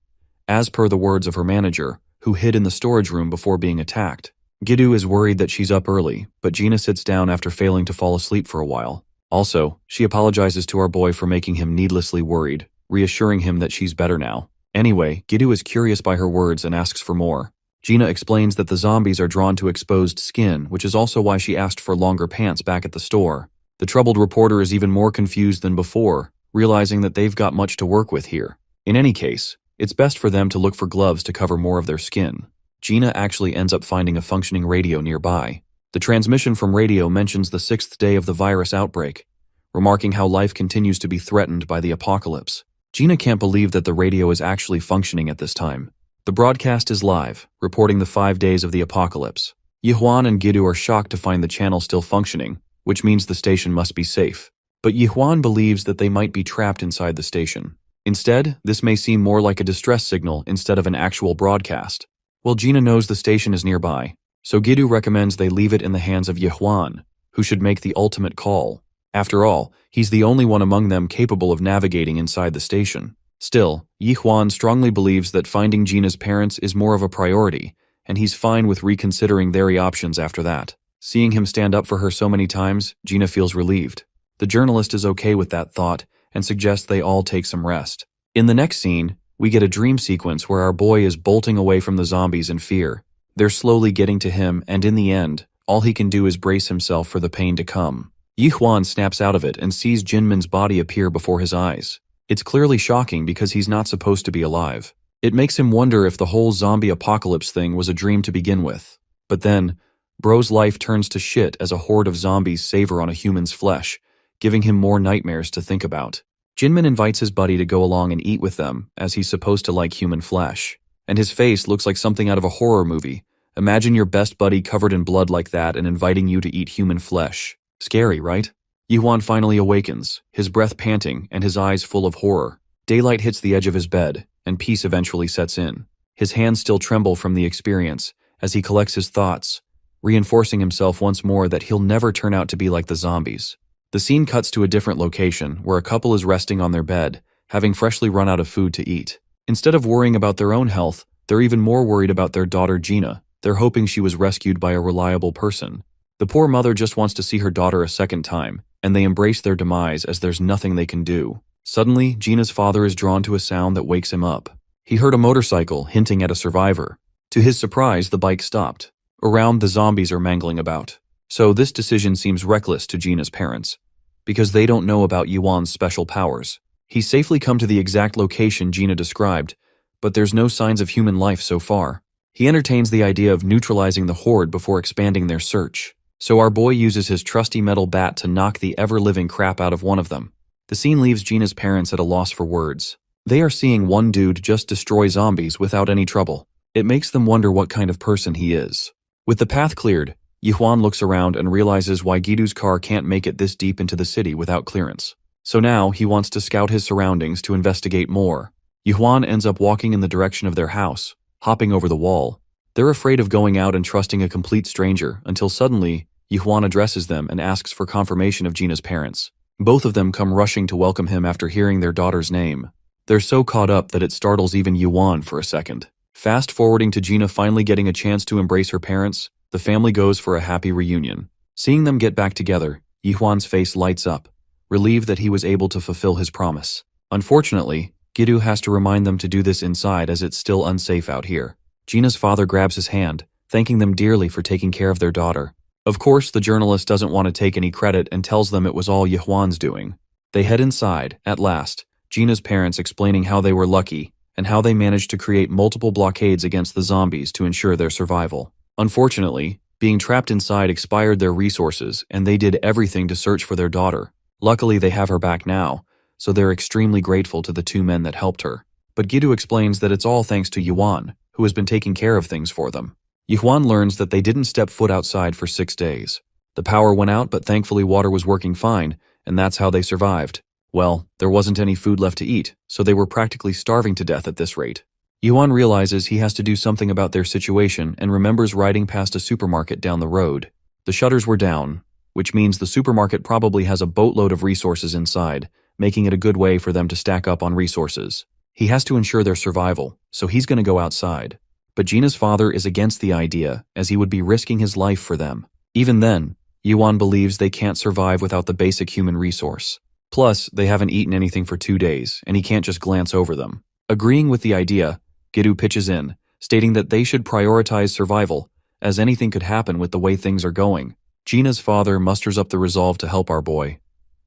as per the words of her manager, who hid in the storage room before being attacked. Gidu is worried that she's up early, but Gina sits down after failing to fall asleep for a while. Also, she apologizes to our boy for making him needlessly worried, reassuring him that she's better now. Anyway, Gidu is curious by her words and asks for more. Gina explains that the zombies are drawn to exposed skin, which is also why she asked for longer pants back at the store. The troubled reporter is even more confused than before, realizing that they've got much to work with here. In any case, it's best for them to look for gloves to cover more of their skin. Gina actually ends up finding a functioning radio nearby. The transmission from radio mentions the 6th day of the virus outbreak, remarking how life continues to be threatened by the apocalypse. Gina can't believe that the radio is actually functioning at this time. The broadcast is live, reporting the 5 days of the apocalypse. Yihwan and Gidu are shocked to find the channel still functioning, which means the station must be safe. But Yihwan believes that they might be trapped inside the station. Instead, this may seem more like a distress signal instead of an actual broadcast. Well, Gina knows the station is nearby, so Gidu recommends they leave it in the hands of Yihwan, who should make the ultimate call. After all, he's the only one among them capable of navigating inside the station. Still, Yihwan strongly believes that finding Gina's parents is more of a priority, and he's fine with reconsidering their options after that. Seeing him stand up for her so many times, Gina feels relieved. The journalist is okay with that thought and suggests they all take some rest. In the next scene, we get a dream sequence where our boy is bolting away from the zombies in fear. They're slowly getting to him, and in the end, all he can do is brace himself for the pain to come. Yihwan snaps out of it and sees Jinmin's body appear before his eyes. It's clearly shocking because he's not supposed to be alive. It makes him wonder if the whole zombie apocalypse thing was a dream to begin with. But then, Bro's life turns to shit as a horde of zombies savor on a human's flesh, giving him more nightmares to think about. Jinmin invites his buddy to go along and eat with them, as he's supposed to like human flesh. And his face looks like something out of a horror movie. Imagine your best buddy covered in blood like that and inviting you to eat human flesh. Scary, right? Yihwan finally awakens, his breath panting and his eyes full of horror. Daylight hits the edge of his bed, and peace eventually sets in. His hands still tremble from the experience as he collects his thoughts, reinforcing himself once more that he'll never turn out to be like the zombies. The scene cuts to a different location where a couple is resting on their bed, having freshly run out of food to eat. Instead of worrying about their own health, they're even more worried about their daughter Gina. They're hoping she was rescued by a reliable person. The poor mother just wants to see her daughter a second time, and they embrace their demise as there's nothing they can do. Suddenly, Gina's father is drawn to a sound that wakes him up. He heard a motorcycle hinting at a survivor. To his surprise, the bike stopped. Around, the zombies are mangling about. So this decision seems reckless to Gina's parents, because they don't know about Yuan's special powers. He's safely come to the exact location Gina described, but there's no signs of human life so far. He entertains the idea of neutralizing the horde before expanding their search. So our boy uses his trusty metal bat to knock the ever-living crap out of one of them. The scene leaves Gina's parents at a loss for words. They are seeing one dude just destroy zombies without any trouble. It makes them wonder what kind of person he is. With the path cleared, Yihwan looks around and realizes why Gidu's car can't make it this deep into the city without clearance. So now he wants to scout his surroundings to investigate more. Yihwan ends up walking in the direction of their house, hopping over the wall. They're afraid of going out and trusting a complete stranger until suddenly, Yihwan addresses them and asks for confirmation of Gina's parents. Both of them come rushing to welcome him after hearing their daughter's name. They're so caught up that it startles even Yihwan for a second. Fast forwarding to Gina finally getting a chance to embrace her parents, the family goes for a happy reunion. Seeing them get back together, Yihwan's face lights up, relieved that he was able to fulfill his promise. Unfortunately, Gidu has to remind them to do this inside as it's still unsafe out here. Gina's father grabs his hand, thanking them dearly for taking care of their daughter. Of course, the journalist doesn't want to take any credit and tells them it was all Yihwan's doing. They head inside, at last, Gina's parents explaining how they were lucky and how they managed to create multiple blockades against the zombies to ensure their survival. Unfortunately, being trapped inside expired their resources and they did everything to search for their daughter. Luckily, they have her back now, so they're extremely grateful to the two men that helped her. But Gidu explains that it's all thanks to Yuan, who has been taking care of things for them. Yuan learns that they didn't step foot outside for 6 days. The power went out, but thankfully water was working fine, and that's how they survived. Well, there wasn't any food left to eat, so they were practically starving to death at this rate. Yuan realizes he has to do something about their situation and remembers riding past a supermarket down the road. The shutters were down, which means the supermarket probably has a boatload of resources inside, making it a good way for them to stack up on resources. He has to ensure their survival, so he's going to go outside. But Gina's father is against the idea, as he would be risking his life for them. Even then, Yuan believes they can't survive without the basic human resource. Plus, they haven't eaten anything for 2 days, and he can't just glance over them. Agreeing with the idea, Gidu pitches in, stating that they should prioritize survival, as anything could happen with the way things are going. Gina's father musters up the resolve to help our boy.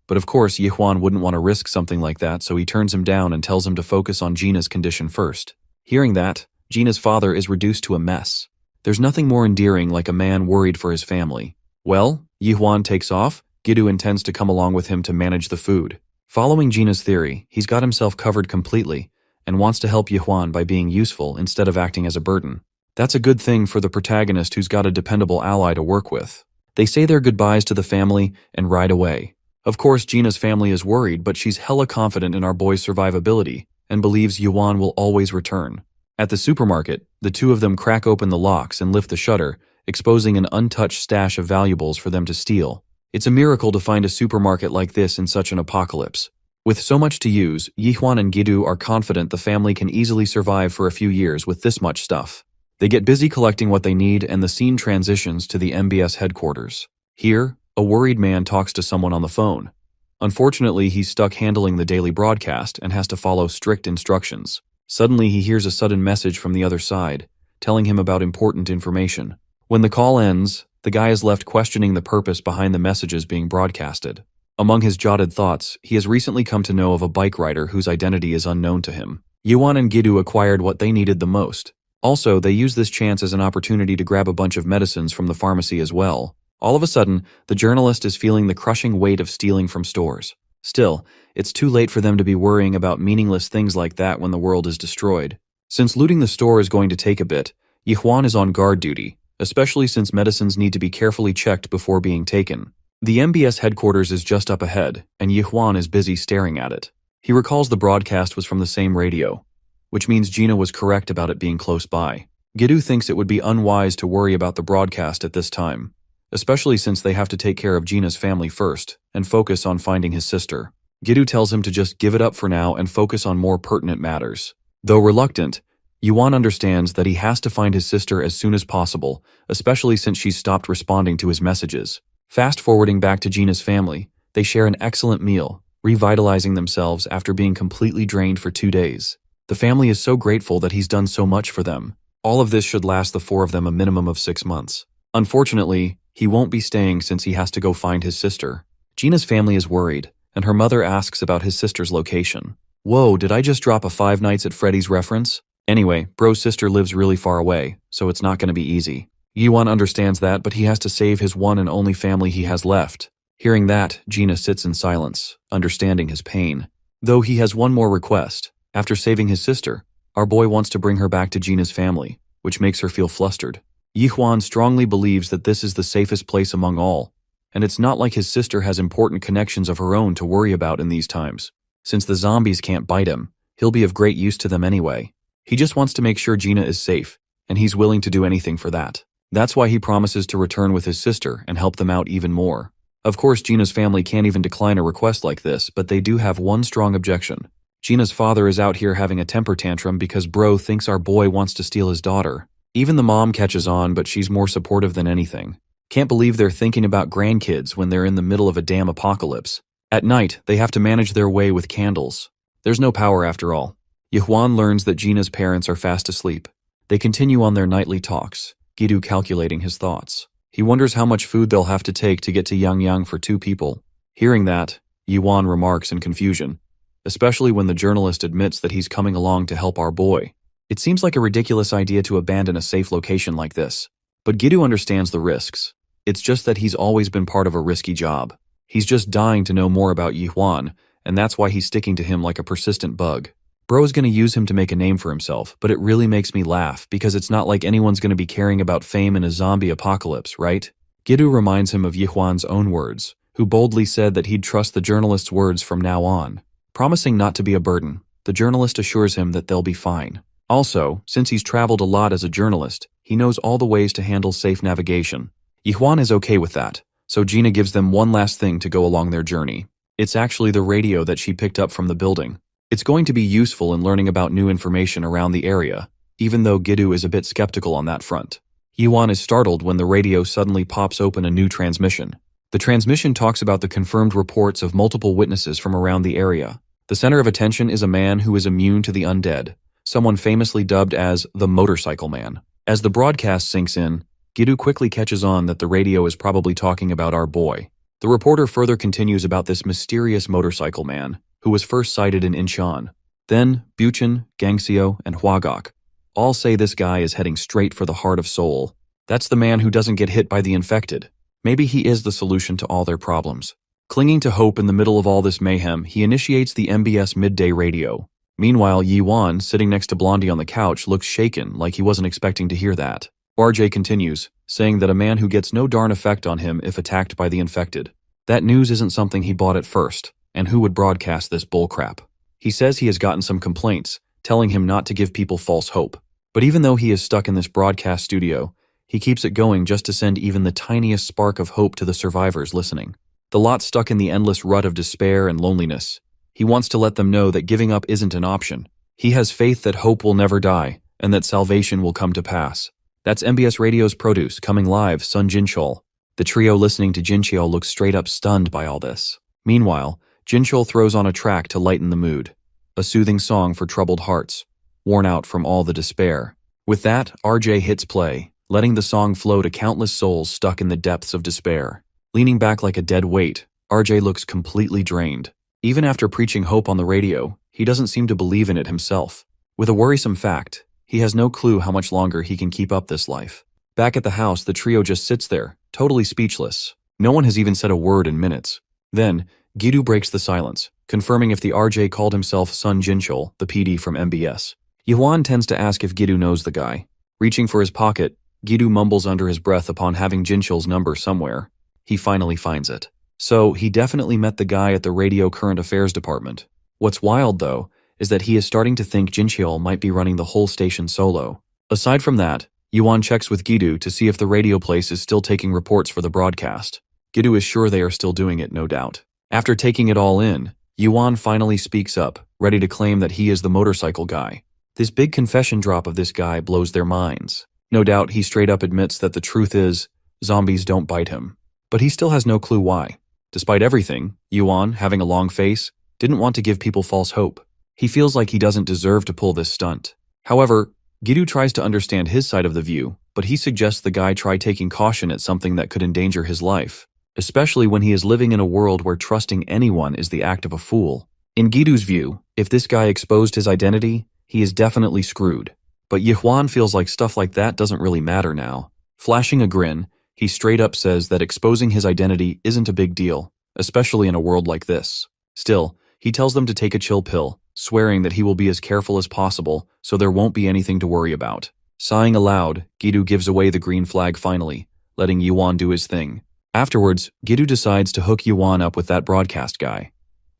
But of course, Yuan wouldn't want to risk something like that, so he turns him down and tells him to focus on Gina's condition first. Hearing that, Gina's father is reduced to a mess. There's nothing more endearing like a man worried for his family. Well, Yuan takes off. Gidu intends to come along with him to manage the food. Following Gina's theory, he's got himself covered completely and wants to help Yuan by being useful instead of acting as a burden. That's a good thing for the protagonist who's got a dependable ally to work with. They say their goodbyes to the family and ride away. Of course, Gina's family is worried, but she's hella confident in our boy's survivability and believes Yuan will always return. At the supermarket, the two of them crack open the locks and lift the shutter, exposing an untouched stash of valuables for them to steal. It's a miracle to find a supermarket like this in such an apocalypse. With so much to use, Yuan and Gidu are confident the family can easily survive for a few years with this much stuff. They get busy collecting what they need, and the scene transitions to the MBS headquarters. Here, a worried man talks to someone on the phone. Unfortunately, he's stuck handling the daily broadcast and has to follow strict instructions. Suddenly, he hears a sudden message from the other side, telling him about important information. When the call ends, the guy is left questioning the purpose behind the messages being broadcasted. Among his jotted thoughts, he has recently come to know of a bike rider whose identity is unknown to him. Yuan and Gidu acquired what they needed the most. Also, they use this chance as an opportunity to grab a bunch of medicines from the pharmacy as well. All of a sudden, the journalist is feeling the crushing weight of stealing from stores. Still, it's too late for them to be worrying about meaningless things like that when the world is destroyed. Since looting the store is going to take a bit, Yuan is on guard duty, especially since medicines need to be carefully checked before being taken. The MBS headquarters is just up ahead, and Yuan is busy staring at it. He recalls the broadcast was from the same radio, which means Gina was correct about it being close by. Gidu thinks it would be unwise to worry about the broadcast at this time, especially since they have to take care of Gina's family first and focus on finding his sister. Gidu tells him to just give it up for now and focus on more pertinent matters. Though reluctant, Yuan understands that he has to find his sister as soon as possible, especially since she's stopped responding to his messages. Fast-forwarding back to Gina's family, they share an excellent meal, revitalizing themselves after being completely drained for 2 days. The family is so grateful that he's done so much for them. All of this should last the four of them a minimum of 6 months. Unfortunately, he won't be staying since he has to go find his sister. Gina's family is worried, and her mother asks about his sister's location. Whoa, did I just drop a Five Nights at Freddy's reference? Anyway, bro's sister lives really far away, so it's not going to be easy. Yuan understands that, but he has to save his one and only family he has left. Hearing that, Gina sits in silence, understanding his pain. Though he has one more request. After saving his sister, our boy wants to bring her back to Gina's family, which makes her feel flustered. Yuan strongly believes that this is the safest place among all, and it's not like his sister has important connections of her own to worry about in these times. Since the zombies can't bite him, he'll be of great use to them anyway. He just wants to make sure Gina is safe, and he's willing to do anything for that. That's why he promises to return with his sister and help them out even more. Of course, Gina's family can't even decline a request like this, but they do have one strong objection. Gina's father is out here having a temper tantrum because bro thinks our boy wants to steal his daughter. Even the mom catches on, but she's more supportive than anything. Can't believe they're thinking about grandkids when they're in the middle of a damn apocalypse. At night, they have to manage their way with candles. There's no power after all. Yuan learns that Gina's parents are fast asleep. They continue on their nightly talks, Gidu calculating his thoughts. He wonders how much food they'll have to take to get to Yangyang for 2 people. Hearing that, Yuan remarks in confusion, especially when the journalist admits that he's coming along to help our boy. It seems like a ridiculous idea to abandon a safe location like this, but Gidu understands the risks. It's just that he's always been part of a risky job. He's just dying to know more about Yuan, and that's why he's sticking to him like a persistent bug. Bro is going to use him to make a name for himself, but it really makes me laugh because it's not like anyone's going to be caring about fame in a zombie apocalypse, right? Gidu reminds him of Yuan's own words, who boldly said that he'd trust the journalist's words from now on. Promising not to be a burden, the journalist assures him that they'll be fine. Also, since he's traveled a lot as a journalist, he knows all the ways to handle safe navigation. Yihuan is okay with that, so Gina gives them one last thing to go along their journey. It's actually the radio that she picked up from the building. It's going to be useful in learning about new information around the area, even though Gidu is a bit skeptical on that front. Yihuan is startled when the radio suddenly pops open a new transmission. The transmission talks about the confirmed reports of multiple witnesses from around the area. The center of attention is a man who is immune to the undead, someone famously dubbed as the Motorcycle Man. As the broadcast sinks in, Gidu quickly catches on that the radio is probably talking about our boy. The reporter further continues about this mysterious motorcycle man, who was first sighted in Incheon. Then, Buchan, Gangseo, and Hwagok all say this guy is heading straight for the heart of Seoul. That's the man who doesn't get hit by the infected. Maybe he is the solution to all their problems. Clinging to hope in the middle of all this mayhem, he initiates the MBS midday radio. Meanwhile, Yihuan, sitting next to Blondie on the couch, looks shaken like he wasn't expecting to hear that. RJ continues, saying that a man who gets no darn effect on him if attacked by the infected. That news isn't something he bought at first, and who would broadcast this bullcrap? He says he has gotten some complaints, telling him not to give people false hope. But even though he is stuck in this broadcast studio, he keeps it going just to send even the tiniest spark of hope to the survivors listening. The lot stuck in the endless rut of despair and loneliness. He wants to let them know that giving up isn't an option. He has faith that hope will never die, and that salvation will come to pass. That's MBS Radio's Produce, coming live, Sun Jinchul. The trio listening to Jinchul looks straight up stunned by all this. Meanwhile, Jinchul throws on a track to lighten the mood. A soothing song for troubled hearts, worn out from all the despair. With that, RJ hits play, letting the song flow to countless souls stuck in the depths of despair. Leaning back like a dead weight, RJ looks completely drained. Even after preaching hope on the radio, he doesn't seem to believe in it himself. With a worrisome fact, he has no clue how much longer he can keep up this life. Back at the house, the trio just sits there, totally speechless. No one has even said a word in minutes. Then, Gidu breaks the silence, confirming if the RJ called himself Sun Jinchul, the PD from MBS. Yihuan tends to ask if Gidu knows the guy. Reaching for his pocket, Gidu mumbles under his breath upon having Jinchul's number somewhere. He finally finds it. So, he definitely met the guy at the Radio Current Affairs department. What's wild, though, is that he is starting to think Jinchul might be running the whole station solo. Aside from that, Yuan checks with Gidu to see if the radio place is still taking reports for the broadcast. Gidu is sure they are still doing it, no doubt. After taking it all in, Yuan finally speaks up, ready to claim that he is the motorcycle guy. This big confession drop of this guy blows their minds. No doubt he straight up admits that the truth is, zombies don't bite him. But he still has no clue why. Despite everything, Yuan, having a long face, didn't want to give people false hope. He feels like he doesn't deserve to pull this stunt. However, Gidu tries to understand his side of the view, but he suggests the guy try taking caution at something that could endanger his life, especially when he is living in a world where trusting anyone is the act of a fool. In Gidu's view, if this guy exposed his identity, he is definitely screwed. But Yihuan feels like stuff like that doesn't really matter now. Flashing a grin, he straight up says that exposing his identity isn't a big deal, especially in a world like this. Still, he tells them to take a chill pill, swearing that he will be as careful as possible so there won't be anything to worry about. Sighing aloud, Gidu gives away the green flag finally, letting Yuan do his thing. Afterwards, Gidu decides to hook Yuan up with that broadcast guy.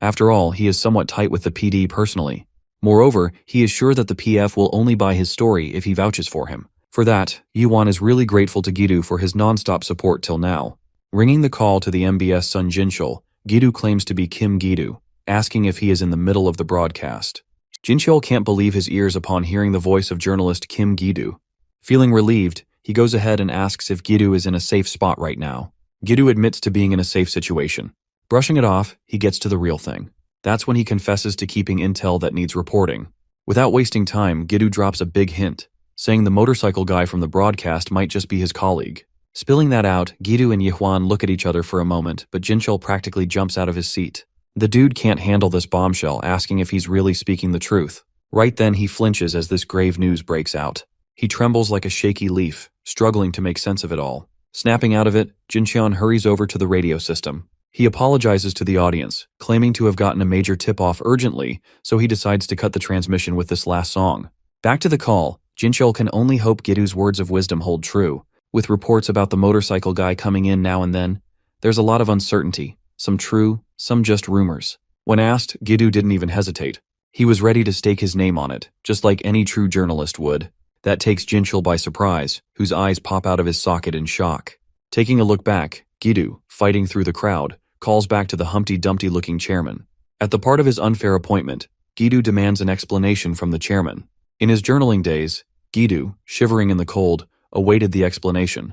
After all, he is somewhat tight with the PD personally. Moreover, he is sure that the PF will only buy his story if he vouches for him. For that, Yuan is really grateful to Gidu for his non-stop support till now. Ringing the call to the MBS Sun Jinchul, Gidu claims to be Kim Gidu, asking if he is in the middle of the broadcast. Jinchul can't believe his ears upon hearing the voice of journalist Kim Gidu. Feeling relieved, he goes ahead and asks if Gidu is in a safe spot right now. Gidu admits to being in a safe situation. Brushing it off, he gets to the real thing. That's when he confesses to keeping intel that needs reporting. Without wasting time, Gidu drops a big hint, saying the motorcycle guy from the broadcast might just be his colleague. Spilling that out, Gidu and Yihuan look at each other for a moment, but Jinchul practically jumps out of his seat. The dude can't handle this bombshell, asking if he's really speaking the truth. Right then he flinches as this grave news breaks out. He trembles like a shaky leaf, struggling to make sense of it all. Snapping out of it, Jincheon hurries over to the radio system. He apologizes to the audience, claiming to have gotten a major tip-off urgently, so he decides to cut the transmission with this last song. Back to the call, Jincheol can only hope Gidu's words of wisdom hold true. With reports about the motorcycle guy coming in now and then, there's a lot of uncertainty, some true, some just rumors. When asked, Gidu didn't even hesitate. He was ready to stake his name on it, just like any true journalist would. That takes Jinchul by surprise, whose eyes pop out of his socket in shock. Taking a look back, Gidu, fighting through the crowd, calls back to the Humpty Dumpty-looking chairman. At the part of his unfair appointment, Gidu demands an explanation from the chairman. In his journaling days, Gidu, shivering in the cold, awaited the explanation.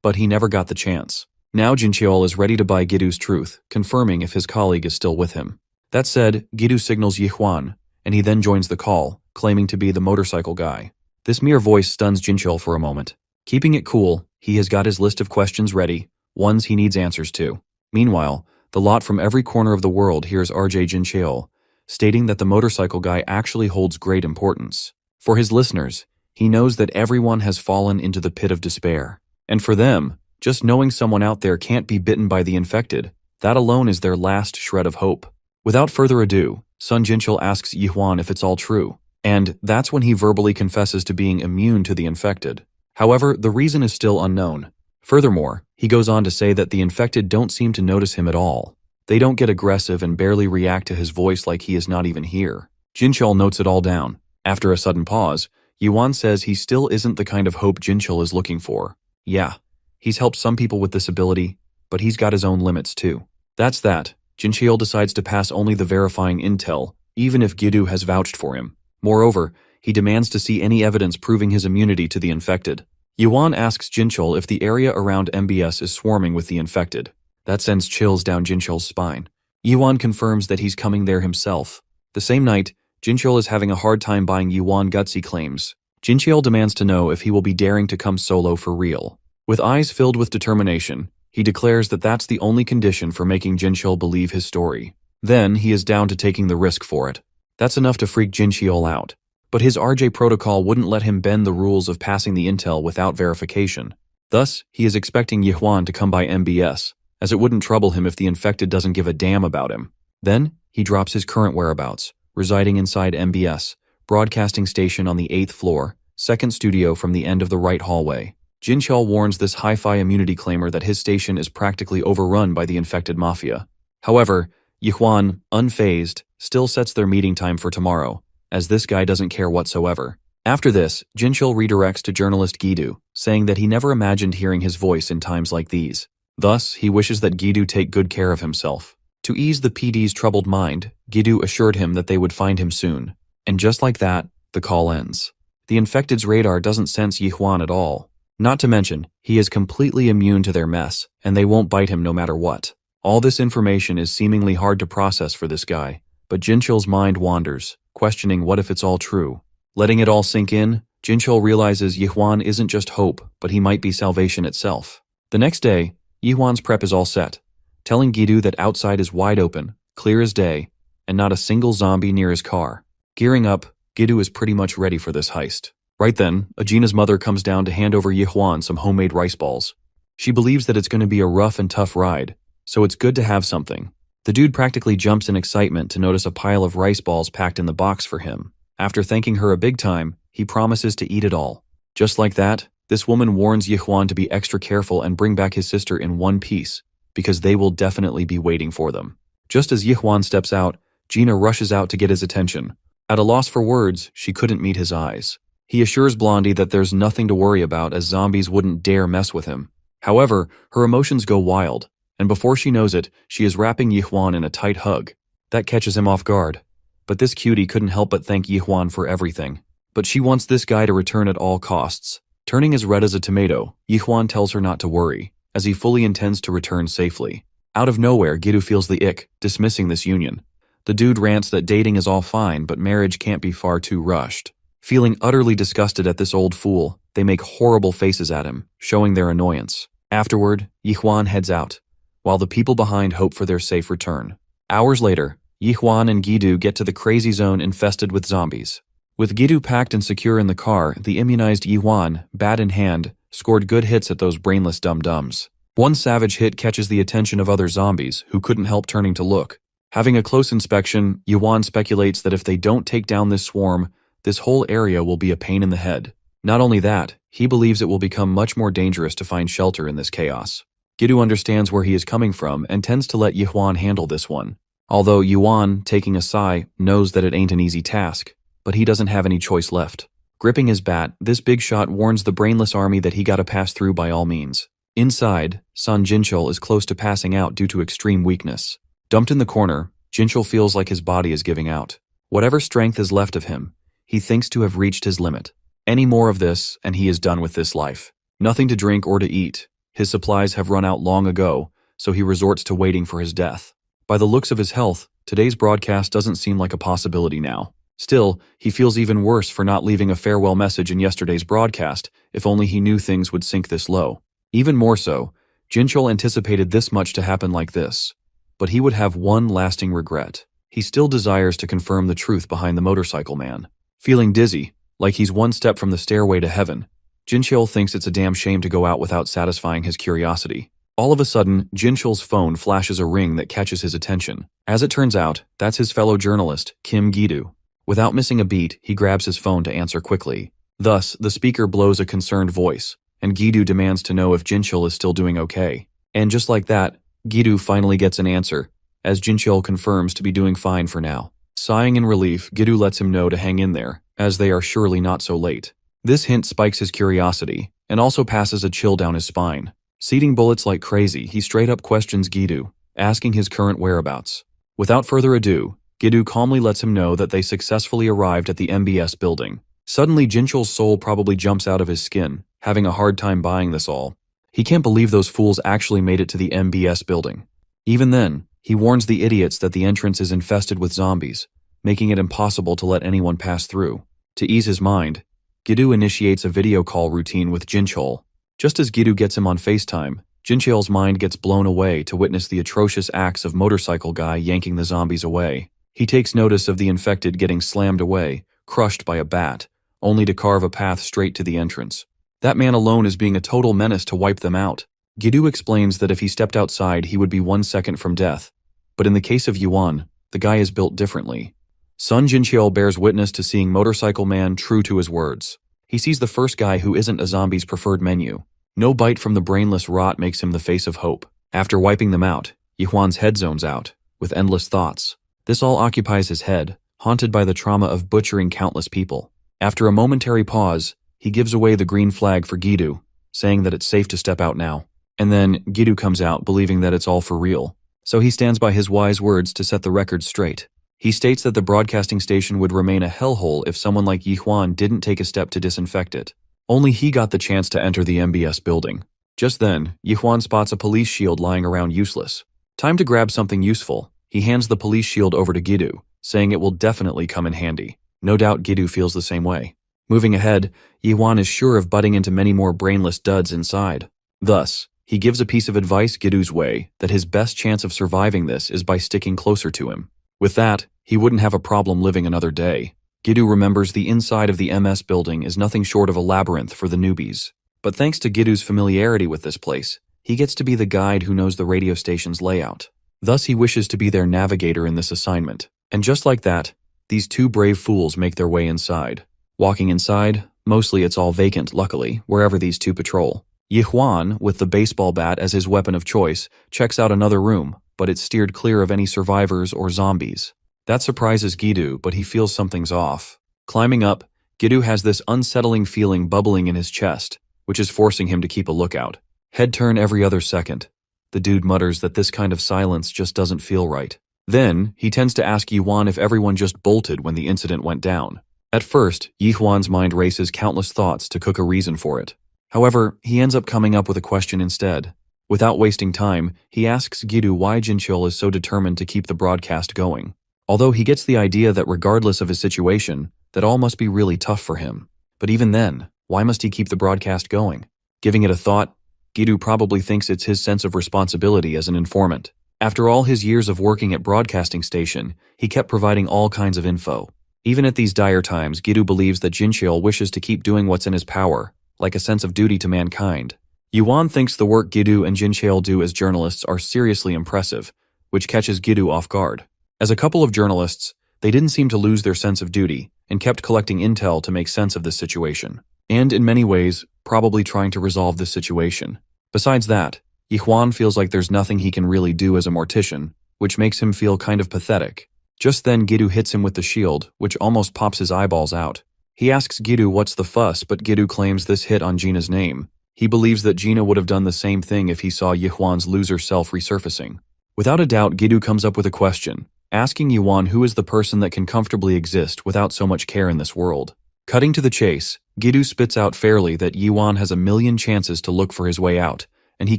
But he never got the chance. Now Jinchul is ready to buy Gidu's truth, confirming if his colleague is still with him. That said, Gidu signals Yihuan, and he then joins the call, claiming to be the motorcycle guy. This mere voice stuns Jinchul for a moment. Keeping it cool, he has got his list of questions ready, ones he needs answers to. Meanwhile, the lot from every corner of the world hears RJ Jinchul, stating that the motorcycle guy actually holds great importance. For his listeners, he knows that everyone has fallen into the pit of despair. And for them, just knowing someone out there can't be bitten by the infected, that alone is their last shred of hope. Without further ado, Sun Jinchul asks Yihuan if it's all true, and that's when he verbally confesses to being immune to the infected. However, the reason is still unknown. Furthermore, he goes on to say that the infected don't seem to notice him at all. They don't get aggressive and barely react to his voice like he is not even here. Jinchul notes it all down. After a sudden pause, Yuan says he still isn't the kind of hope Jinchul is looking for. Yeah, he's helped some people with this ability, but he's got his own limits too. That's that. Jinchul decides to pass only the verifying intel, even if Gidu has vouched for him. Moreover, he demands to see any evidence proving his immunity to the infected. Yuan asks Jinchul if the area around MBS is swarming with the infected. That sends chills down Jinchul's spine. Yuan confirms that he's coming there himself. The same night, Jinchul is having a hard time buying Yuan gutsy claims. Jinchul demands to know if he will be daring to come solo for real. With eyes filled with determination, he declares that that's the only condition for making Jinchul believe his story. Then he is down to taking the risk for it. That's enough to freak Jinchul out. But his RJ protocol wouldn't let him bend the rules of passing the intel without verification. Thus, he is expecting Yihuan to come by MBS, as it wouldn't trouble him if the infected doesn't give a damn about him. Then, he drops his current whereabouts, residing inside MBS, broadcasting station on the 8th floor, second studio from the end of the right hallway. Jinchul warns this hi-fi immunity claimer that his station is practically overrun by the infected mafia. However, Yihuan, unfazed, still sets their meeting time for tomorrow, as this guy doesn't care whatsoever. After this, Jinchul redirects to journalist Gidu, saying that he never imagined hearing his voice in times like these. Thus, he wishes that Gidu take good care of himself. To ease the PD's troubled mind, Gidu assured him that they would find him soon. And just like that, the call ends. The infected's radar doesn't sense Yihuan at all. Not to mention, he is completely immune to their mess, and they won't bite him no matter what. All this information is seemingly hard to process for this guy, but Jinchul's mind wanders, questioning what if it's all true. Letting it all sink in, Jinchul realizes Yihuan isn't just hope, but he might be salvation itself. The next day, Yihuan's prep is all set, telling Gidu that outside is wide open, clear as day, and not a single zombie near his car. Gearing up, Gidu is pretty much ready for this heist. Right then, Ajina's mother comes down to hand over Yihuan some homemade rice balls. She believes that it's going to be a rough and tough ride, so it's good to have something. The dude practically jumps in excitement to notice a pile of rice balls packed in the box for him. After thanking her a big time, he promises to eat it all. Just like that, this woman warns Yihuan to be extra careful and bring back his sister in one piece, because they will definitely be waiting for them. Just as Yihuan steps out, Gina rushes out to get his attention. At a loss for words, she couldn't meet his eyes. He assures Blondie that there's nothing to worry about as zombies wouldn't dare mess with him. However, her emotions go wild, and before she knows it, she is wrapping Yihuan in a tight hug. That catches him off guard. But this cutie couldn't help but thank Yihuan for everything. But she wants this guy to return at all costs. Turning as red as a tomato, Yihuan tells her not to worry, as he fully intends to return safely. Out of nowhere, Gidu feels the ick, dismissing this union. The dude rants that dating is all fine, but marriage can't be far too rushed. Feeling utterly disgusted at this old fool, they make horrible faces at him, showing their annoyance. Afterward, Yihuan heads out, while the people behind hope for their safe return. Hours later, Yihuan and Gidu get to the crazy zone infested with zombies. With Gidu packed and secure in the car, the immunized Yihuan, bat in hand, scored good hits at those brainless dum-dums. One savage hit catches the attention of other zombies, who couldn't help turning to look. Having a close inspection, Yihuan speculates that if they don't take down this swarm, this whole area will be a pain in the head. Not only that, he believes it will become much more dangerous to find shelter in this chaos. Gidu understands where he is coming from and tends to let Yihuan handle this one. Although Yuan, taking a sigh, knows that it ain't an easy task, but he doesn't have any choice left. Gripping his bat, this big shot warns the brainless army that he gotta pass through by all means. Inside, Sun Jinchul is close to passing out due to extreme weakness. Dumped in the corner, Jinchul feels like his body is giving out. Whatever strength is left of him, he thinks to have reached his limit. Any more of this, and he is done with this life. Nothing to drink or to eat. His supplies have run out long ago, so he resorts to waiting for his death. By the looks of his health, today's broadcast doesn't seem like a possibility now. Still, he feels even worse for not leaving a farewell message in yesterday's broadcast, if only he knew things would sink this low. Even more so, Jinchul anticipated this much to happen like this. But he would have one lasting regret. He still desires to confirm the truth behind the motorcycle man. Feeling dizzy, like he's one step from the stairway to heaven, Jinchul thinks it's a damn shame to go out without satisfying his curiosity. All of a sudden, Jinchul's phone flashes a ring that catches his attention. As it turns out, that's his fellow journalist, Kim Gi-do. Without missing a beat, he grabs his phone to answer quickly. Thus, the speaker blows a concerned voice, and Gi-do demands to know if Jinchul is still doing okay. And just like that, Gi-do finally gets an answer, as Jinchul confirms to be doing fine for now. Sighing in relief, Gi-do lets him know to hang in there, as they are surely not so late. This hint spikes his curiosity, and also passes a chill down his spine. Seeding bullets like crazy, he straight up questions Gi-do, asking his current whereabouts. Without further ado, Gi-do calmly lets him know that they successfully arrived at the MBS building. Suddenly, Jinchul's soul probably jumps out of his skin, having a hard time buying this all. He can't believe those fools actually made it to the MBS building. Even then, he warns the idiots that the entrance is infested with zombies, making it impossible to let anyone pass through. To ease his mind, Gi-do initiates a video call routine with Jinchul. Just as Gi-do gets him on FaceTime, Jinchul's mind gets blown away to witness the atrocious acts of motorcycle guy yanking the zombies away. He takes notice of the infected getting slammed away, crushed by a bat, only to carve a path straight to the entrance. That man alone is being a total menace to wipe them out. Gi-do explains that if he stepped outside, he would be 1 second from death. But in the case of Yuan, the guy is built differently. Sun Jinchul bears witness to seeing Motorcycle Man true to his words. He sees the first guy who isn't a zombie's preferred menu. No bite from the brainless rot makes him the face of hope. After wiping them out, Yuan's head zones out, with endless thoughts. This all occupies his head, haunted by the trauma of butchering countless people. After a momentary pause, he gives away the green flag for Gi-do, saying that it's safe to step out now. And then Gi-do comes out believing that it's all for real. So he stands by his wise words to set the record straight. He states that the broadcasting station would remain a hellhole if someone like Yuan didn't take a step to disinfect it. Only he got the chance to enter the MBS building. Just then, Yuan spots a police shield lying around useless. Time to grab something useful. He hands the police shield over to Gi-do, saying it will definitely come in handy. No doubt Gi-do feels the same way. Moving ahead, Yuan is sure of butting into many more brainless duds inside. Thus, he gives a piece of advice Gi-do's way that his best chance of surviving this is by sticking closer to him. With that, he wouldn't have a problem living another day. Gi-do remembers the inside of the MS building is nothing short of a labyrinth for the newbies. But thanks to Gi-do's familiarity with this place, he gets to be the guide who knows the radio station's layout. Thus he wishes to be their navigator in this assignment. And just like that, these two brave fools make their way inside. Walking inside, mostly it's all vacant, luckily, wherever these two patrol. Yuan, with the baseball bat as his weapon of choice, checks out another room, but it's steered clear of any survivors or zombies. That surprises Gi-do, but he feels something's off. Climbing up, Gi-do has this unsettling feeling bubbling in his chest, which is forcing him to keep a lookout. Head turn every other second. The dude mutters that this kind of silence just doesn't feel right. Then, he tends to ask Yuan if everyone just bolted when the incident went down. At first, Yuan's mind races countless thoughts to cook a reason for it. However, he ends up coming up with a question instead. Without wasting time, he asks Gi-do why Jinchul is so determined to keep the broadcast going. Although he gets the idea that regardless of his situation, that all must be really tough for him. But even then, why must he keep the broadcast going? Giving it a thought, Gi-do probably thinks it's his sense of responsibility as an informant. After all his years of working at broadcasting station, he kept providing all kinds of info. Even at these dire times, Gi-do believes that Jinchul wishes to keep doing what's in his power, like a sense of duty to mankind. Yuan thinks the work Gi-do and Jinchul do as journalists are seriously impressive, which catches Gi-do off guard. As a couple of journalists, they didn't seem to lose their sense of duty and kept collecting intel to make sense of this situation. And in many ways, probably trying to resolve this situation. Besides that, Yuan feels like there's nothing he can really do as a mortician, which makes him feel kind of pathetic. Just then Gidu hits him with the shield, which almost pops his eyeballs out. He asks Gidu what's the fuss, but Gidu claims this hit on Gina's name. He believes that Gina would have done the same thing if he saw Yuan's loser self resurfacing. Without a doubt, Gidu comes up with a question, asking Yuan who is the person that can comfortably exist without so much care in this world. Cutting to the chase, Gidu spits out fairly that Yuan has a million chances to look for his way out, and he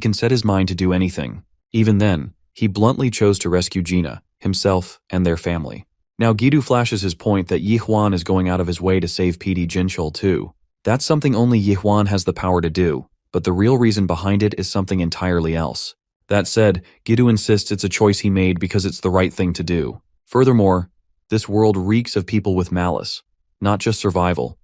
can set his mind to do anything. Even then, he bluntly chose to rescue Gina, himself, and their family. Now Gidu flashes his point that Yuan is going out of his way to save PD Jinchul too. That's something only Yuan has the power to do, but the real reason behind it is something entirely else. That said, Gidu insists it's a choice he made because it's the right thing to do. Furthermore, this world reeks of people with malice, not just survival.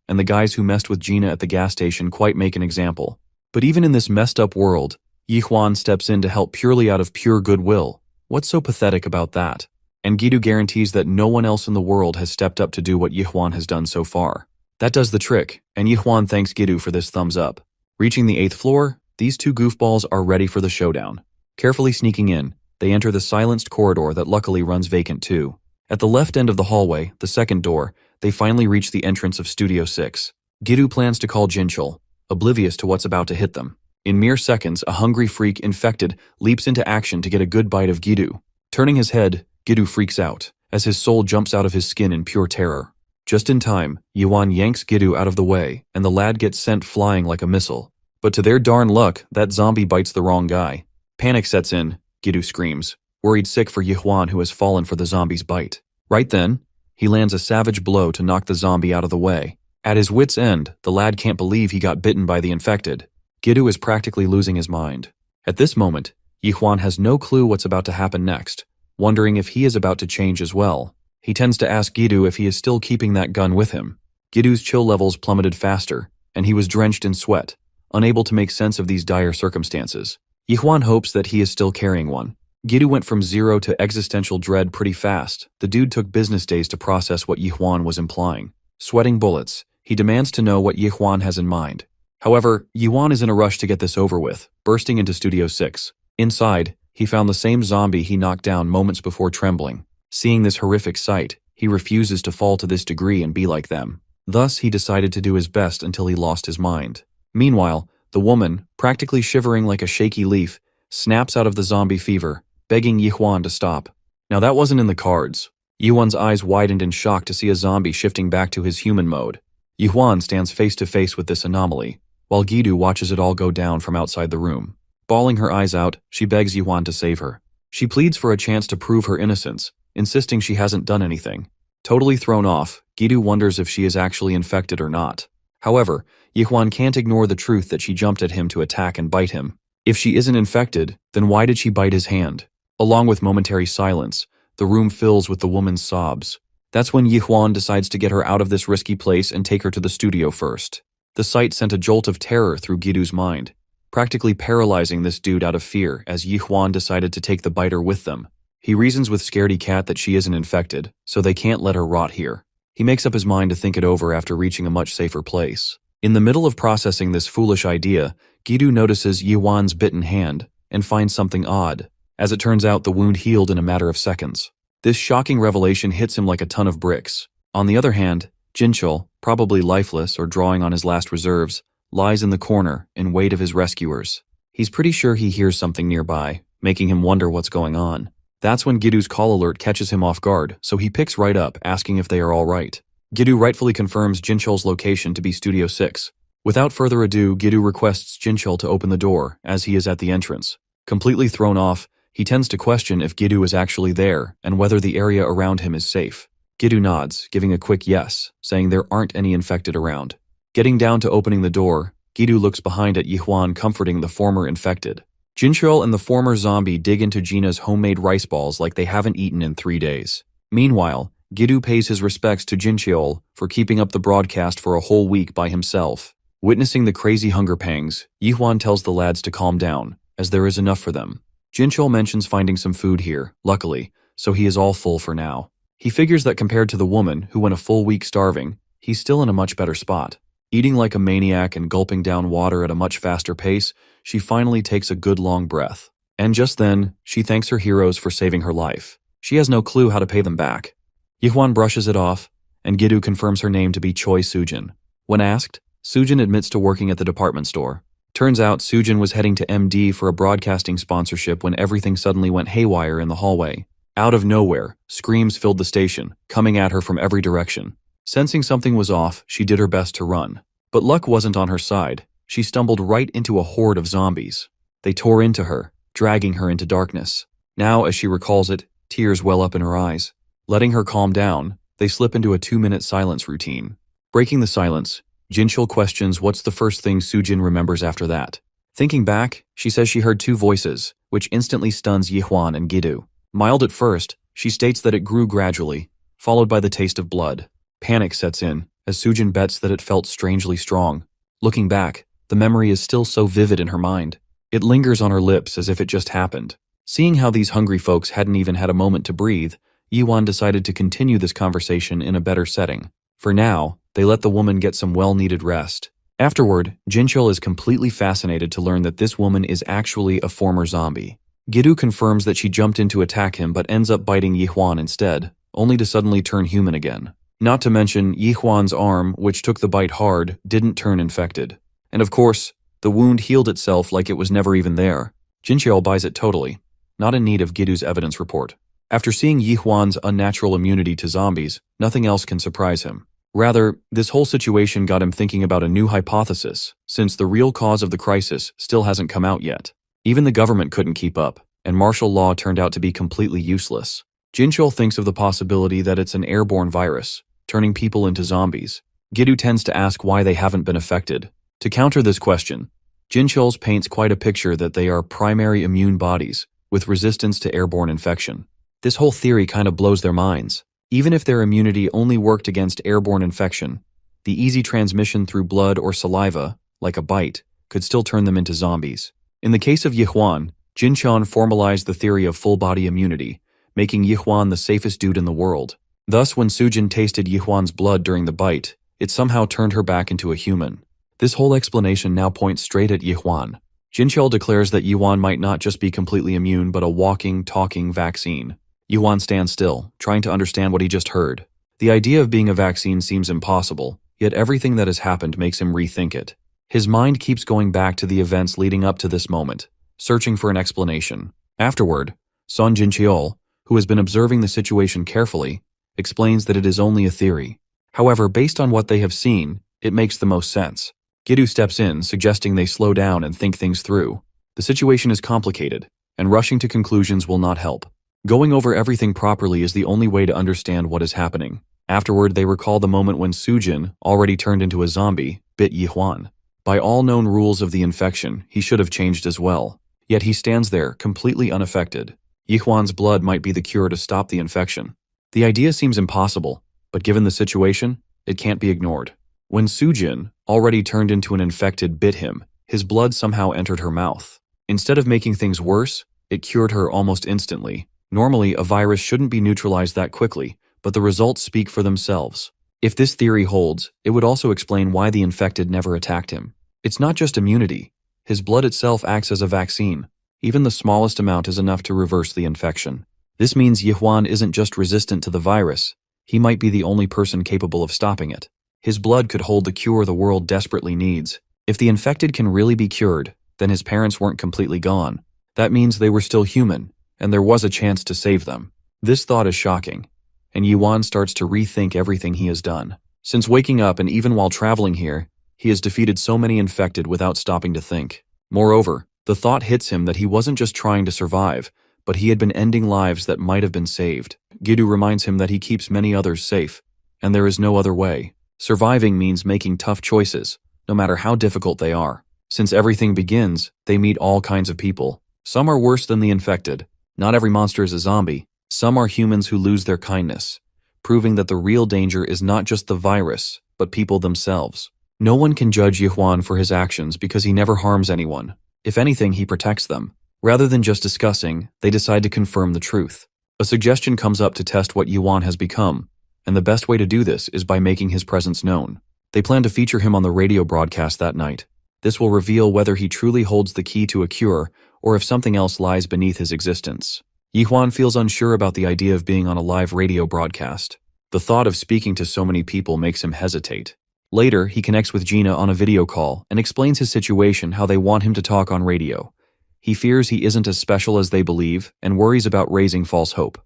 And the guys who messed with Gina at the gas station quite make an example. But even in this messed up world, Yuan steps in to help purely out of pure goodwill. What's so pathetic about that? And Gidu guarantees that no one else in the world has stepped up to do what Yuan has done so far. That does the trick, and Yuan thanks Gidu for this thumbs up. Reaching the 8th floor, these two goofballs are ready for the showdown. Carefully sneaking in, they enter the silenced corridor that luckily runs vacant too. At the left end of the hallway, the second door, they finally reach the entrance of Studio 6. Gidu plans to call Jinchul, oblivious to what's about to hit them. In mere seconds, a hungry freak infected leaps into action to get a good bite of Gidu. Turning his head, Gidu freaks out, as his soul jumps out of his skin in pure terror. Just in time, Yuan yanks Gidu out of the way, and the lad gets sent flying like a missile. But to their darn luck, that zombie bites the wrong guy. Panic sets in, Gidu screams, worried sick for Yuan who has fallen for the zombie's bite. Right then, he lands a savage blow to knock the zombie out of the way. At his wit's end, the lad can't believe he got bitten by the infected. Gidu is practically losing his mind. At this moment, Yuan has no clue what's about to happen next, wondering if he is about to change as well. He tends to ask Gidu if he is still keeping that gun with him. Gidu's chill levels plummeted faster, and he was drenched in sweat, unable to make sense of these dire circumstances. Yuan hopes that he is still carrying one. Gidu went from 0 to existential dread pretty fast. The dude took business days to process what Yuan was implying. Sweating bullets, he demands to know what Yuan has in mind. However, Yuan is in a rush to get this over with, bursting into Studio 6. Inside, he found the same zombie he knocked down moments before trembling. Seeing this horrific sight, he refuses to fall to this degree and be like them. Thus, he decided to do his best until he lost his mind. Meanwhile, the woman, practically shivering like a shaky leaf, snaps out of the zombie fever, begging Yuan to stop. Now that wasn't in the cards. Yuan's eyes widened in shock to see a zombie shifting back to his human mode. Yuan stands face to face with this anomaly, while Gidu watches it all go down from outside the room. Bawling her eyes out, she begs Yuan to save her. She pleads for a chance to prove her innocence, insisting she hasn't done anything. Totally thrown off, Gidu wonders if she is actually infected or not. However, Yuan can't ignore the truth that she jumped at him to attack and bite him. If she isn't infected, then why did she bite his hand? Along with momentary silence, the room fills with the woman's sobs. That's when Yuan decides to get her out of this risky place and take her to the studio first. The sight sent a jolt of terror through Gidu's mind, practically paralyzing this dude out of fear as Yuan decided to take the biter with them. He reasons with Scaredy Cat that she isn't infected, so they can't let her rot here. He makes up his mind to think it over after reaching a much safer place. In the middle of processing this foolish idea, Gidu notices Yuan's bitten hand and finds something odd. As it turns out, the wound healed in a matter of seconds. This shocking revelation hits him like a ton of bricks. On the other hand, Jinchul, probably lifeless or drawing on his last reserves, lies in the corner in wait of his rescuers. He's pretty sure he hears something nearby, making him wonder what's going on. That's when Gidu's call alert catches him off guard, so he picks right up, asking if they are all right. Gidu rightfully confirms Jinchul's location to be Studio 6. Without further ado, Gidu requests Jinchul to open the door, as he is at the entrance. Completely thrown off, he tends to question if Gidu is actually there and whether the area around him is safe. Gidu nods, giving a quick yes, saying there aren't any infected around. Getting down to opening the door, Gidu looks behind at Yuan comforting the former infected. Jinchul and the former zombie dig into Gina's homemade rice balls like they haven't eaten in 3 days. Meanwhile, Gidu pays his respects to Jinchul for keeping up the broadcast for a whole week by himself. Witnessing the crazy hunger pangs, Yuan tells the lads to calm down, as there is enough for them. Jinchul mentions finding some food here, luckily, so he is all full for now. He figures that compared to the woman who went a full week starving, he's still in a much better spot. Eating like a maniac and gulping down water at a much faster pace, she finally takes a good long breath. And just then, she thanks her heroes for saving her life. She has no clue how to pay them back. Yihwan brushes it off, and Gidu confirms her name to be Choi Sujin. When asked, Sujin admits to working at the department store. Turns out Sujin was heading to MD for a broadcasting sponsorship when everything suddenly went haywire in the hallway. Out of nowhere, screams filled the station, coming at her from every direction. Sensing something was off, she did her best to run. But luck wasn't on her side. She stumbled right into a horde of zombies. They tore into her, dragging her into darkness. Now, as she recalls it, tears well up in her eyes. Letting her calm down, they slip into a 2-minute silence routine. Breaking the silence, Jinchul questions what's the first thing Sujin remembers after that. Thinking back, she says she heard 2 voices, which instantly stuns Yihwan and Gidu. Mild at first, she states that it grew gradually, followed by the taste of blood. Panic sets in, as Sujin bets that it felt strangely strong. Looking back, the memory is still so vivid in her mind. It lingers on her lips as if it just happened. Seeing how these hungry folks hadn't even had a moment to breathe, Yiwan decided to continue this conversation in a better setting. For now, they let the woman get some well-needed rest. Afterward, Jinchul is completely fascinated to learn that this woman is actually a former zombie. Gidu confirms that she jumped in to attack him but ends up biting Yihwan instead, only to suddenly turn human again. Not to mention, Yihwan's arm, which took the bite hard, didn't turn infected. And of course, the wound healed itself like it was never even there. Jinchul buys it totally, not in need of Gidu's evidence report. After seeing Yihwan's unnatural immunity to zombies, nothing else can surprise him. Rather, this whole situation got him thinking about a new hypothesis, since the real cause of the crisis still hasn't come out yet. Even the government couldn't keep up, and martial law turned out to be completely useless. Jinchul thinks of the possibility that it's an airborne virus, turning people into zombies. Gidu tends to ask why they haven't been affected. To counter this question, Jinchul's paints quite a picture that they are primary immune bodies, with resistance to airborne infection. This whole theory kind of blows their minds. Even if their immunity only worked against airborne infection, the easy transmission through blood or saliva, like a bite, could still turn them into zombies. In the case of Yihwan, Jinchul formalized the theory of full-body immunity, making Yihwan the safest dude in the world. Thus, when Sujin tasted Yihwan's blood during the bite, it somehow turned her back into a human. This whole explanation now points straight at Yihwan. Jinchul declares that Yihwan might not just be completely immune but a walking, talking vaccine. Yihwan stands still, trying to understand what he just heard. The idea of being a vaccine seems impossible, yet everything that has happened makes him rethink it. His mind keeps going back to the events leading up to this moment, searching for an explanation. Afterward, Son Jinchul, who has been observing the situation carefully, explains that it is only a theory. However, based on what they have seen, it makes the most sense. Gidu steps in, suggesting they slow down and think things through. The situation is complicated, and rushing to conclusions will not help. Going over everything properly is the only way to understand what is happening. Afterward, they recall the moment when Sujin, already turned into a zombie, bit Yihwan. By all known rules of the infection, he should have changed as well. Yet he stands there, completely unaffected. Yihwan's blood might be the cure to stop the infection. The idea seems impossible, but given the situation, it can't be ignored. When Sujin, already turned into an infected, bit him, his blood somehow entered her mouth. Instead of making things worse, it cured her almost instantly. Normally, a virus shouldn't be neutralized that quickly, but the results speak for themselves. If this theory holds, it would also explain why the infected never attacked him. It's not just immunity. His blood itself acts as a vaccine. Even the smallest amount is enough to reverse the infection. This means Yihwan isn't just resistant to the virus. He might be the only person capable of stopping it. His blood could hold the cure the world desperately needs. If the infected can really be cured, then his parents weren't completely gone. That means they were still human, and there was a chance to save them. This thought is shocking, and Yiwan starts to rethink everything he has done. Since waking up and even while traveling here, he has defeated so many infected without stopping to think. Moreover, the thought hits him that he wasn't just trying to survive, but he had been ending lives that might have been saved. Gidu reminds him that he keeps many others safe, and there is no other way. Surviving means making tough choices, no matter how difficult they are. Since everything begins, they meet all kinds of people. Some are worse than the infected. Not every monster is a zombie. Some are humans who lose their kindness, proving that the real danger is not just the virus, but people themselves. No one can judge Yihwan for his actions because he never harms anyone. If anything, he protects them. Rather than just discussing, they decide to confirm the truth. A suggestion comes up to test what Yihwan has become, and the best way to do this is by making his presence known. They plan to feature him on the radio broadcast that night. This will reveal whether he truly holds the key to a cure or if something else lies beneath his existence. Yihwan feels unsure about the idea of being on a live radio broadcast. The thought of speaking to so many people makes him hesitate. Later, he connects with Gina on a video call and explains his situation, how they want him to talk on radio. He fears he isn't as special as they believe and worries about raising false hope.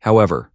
However,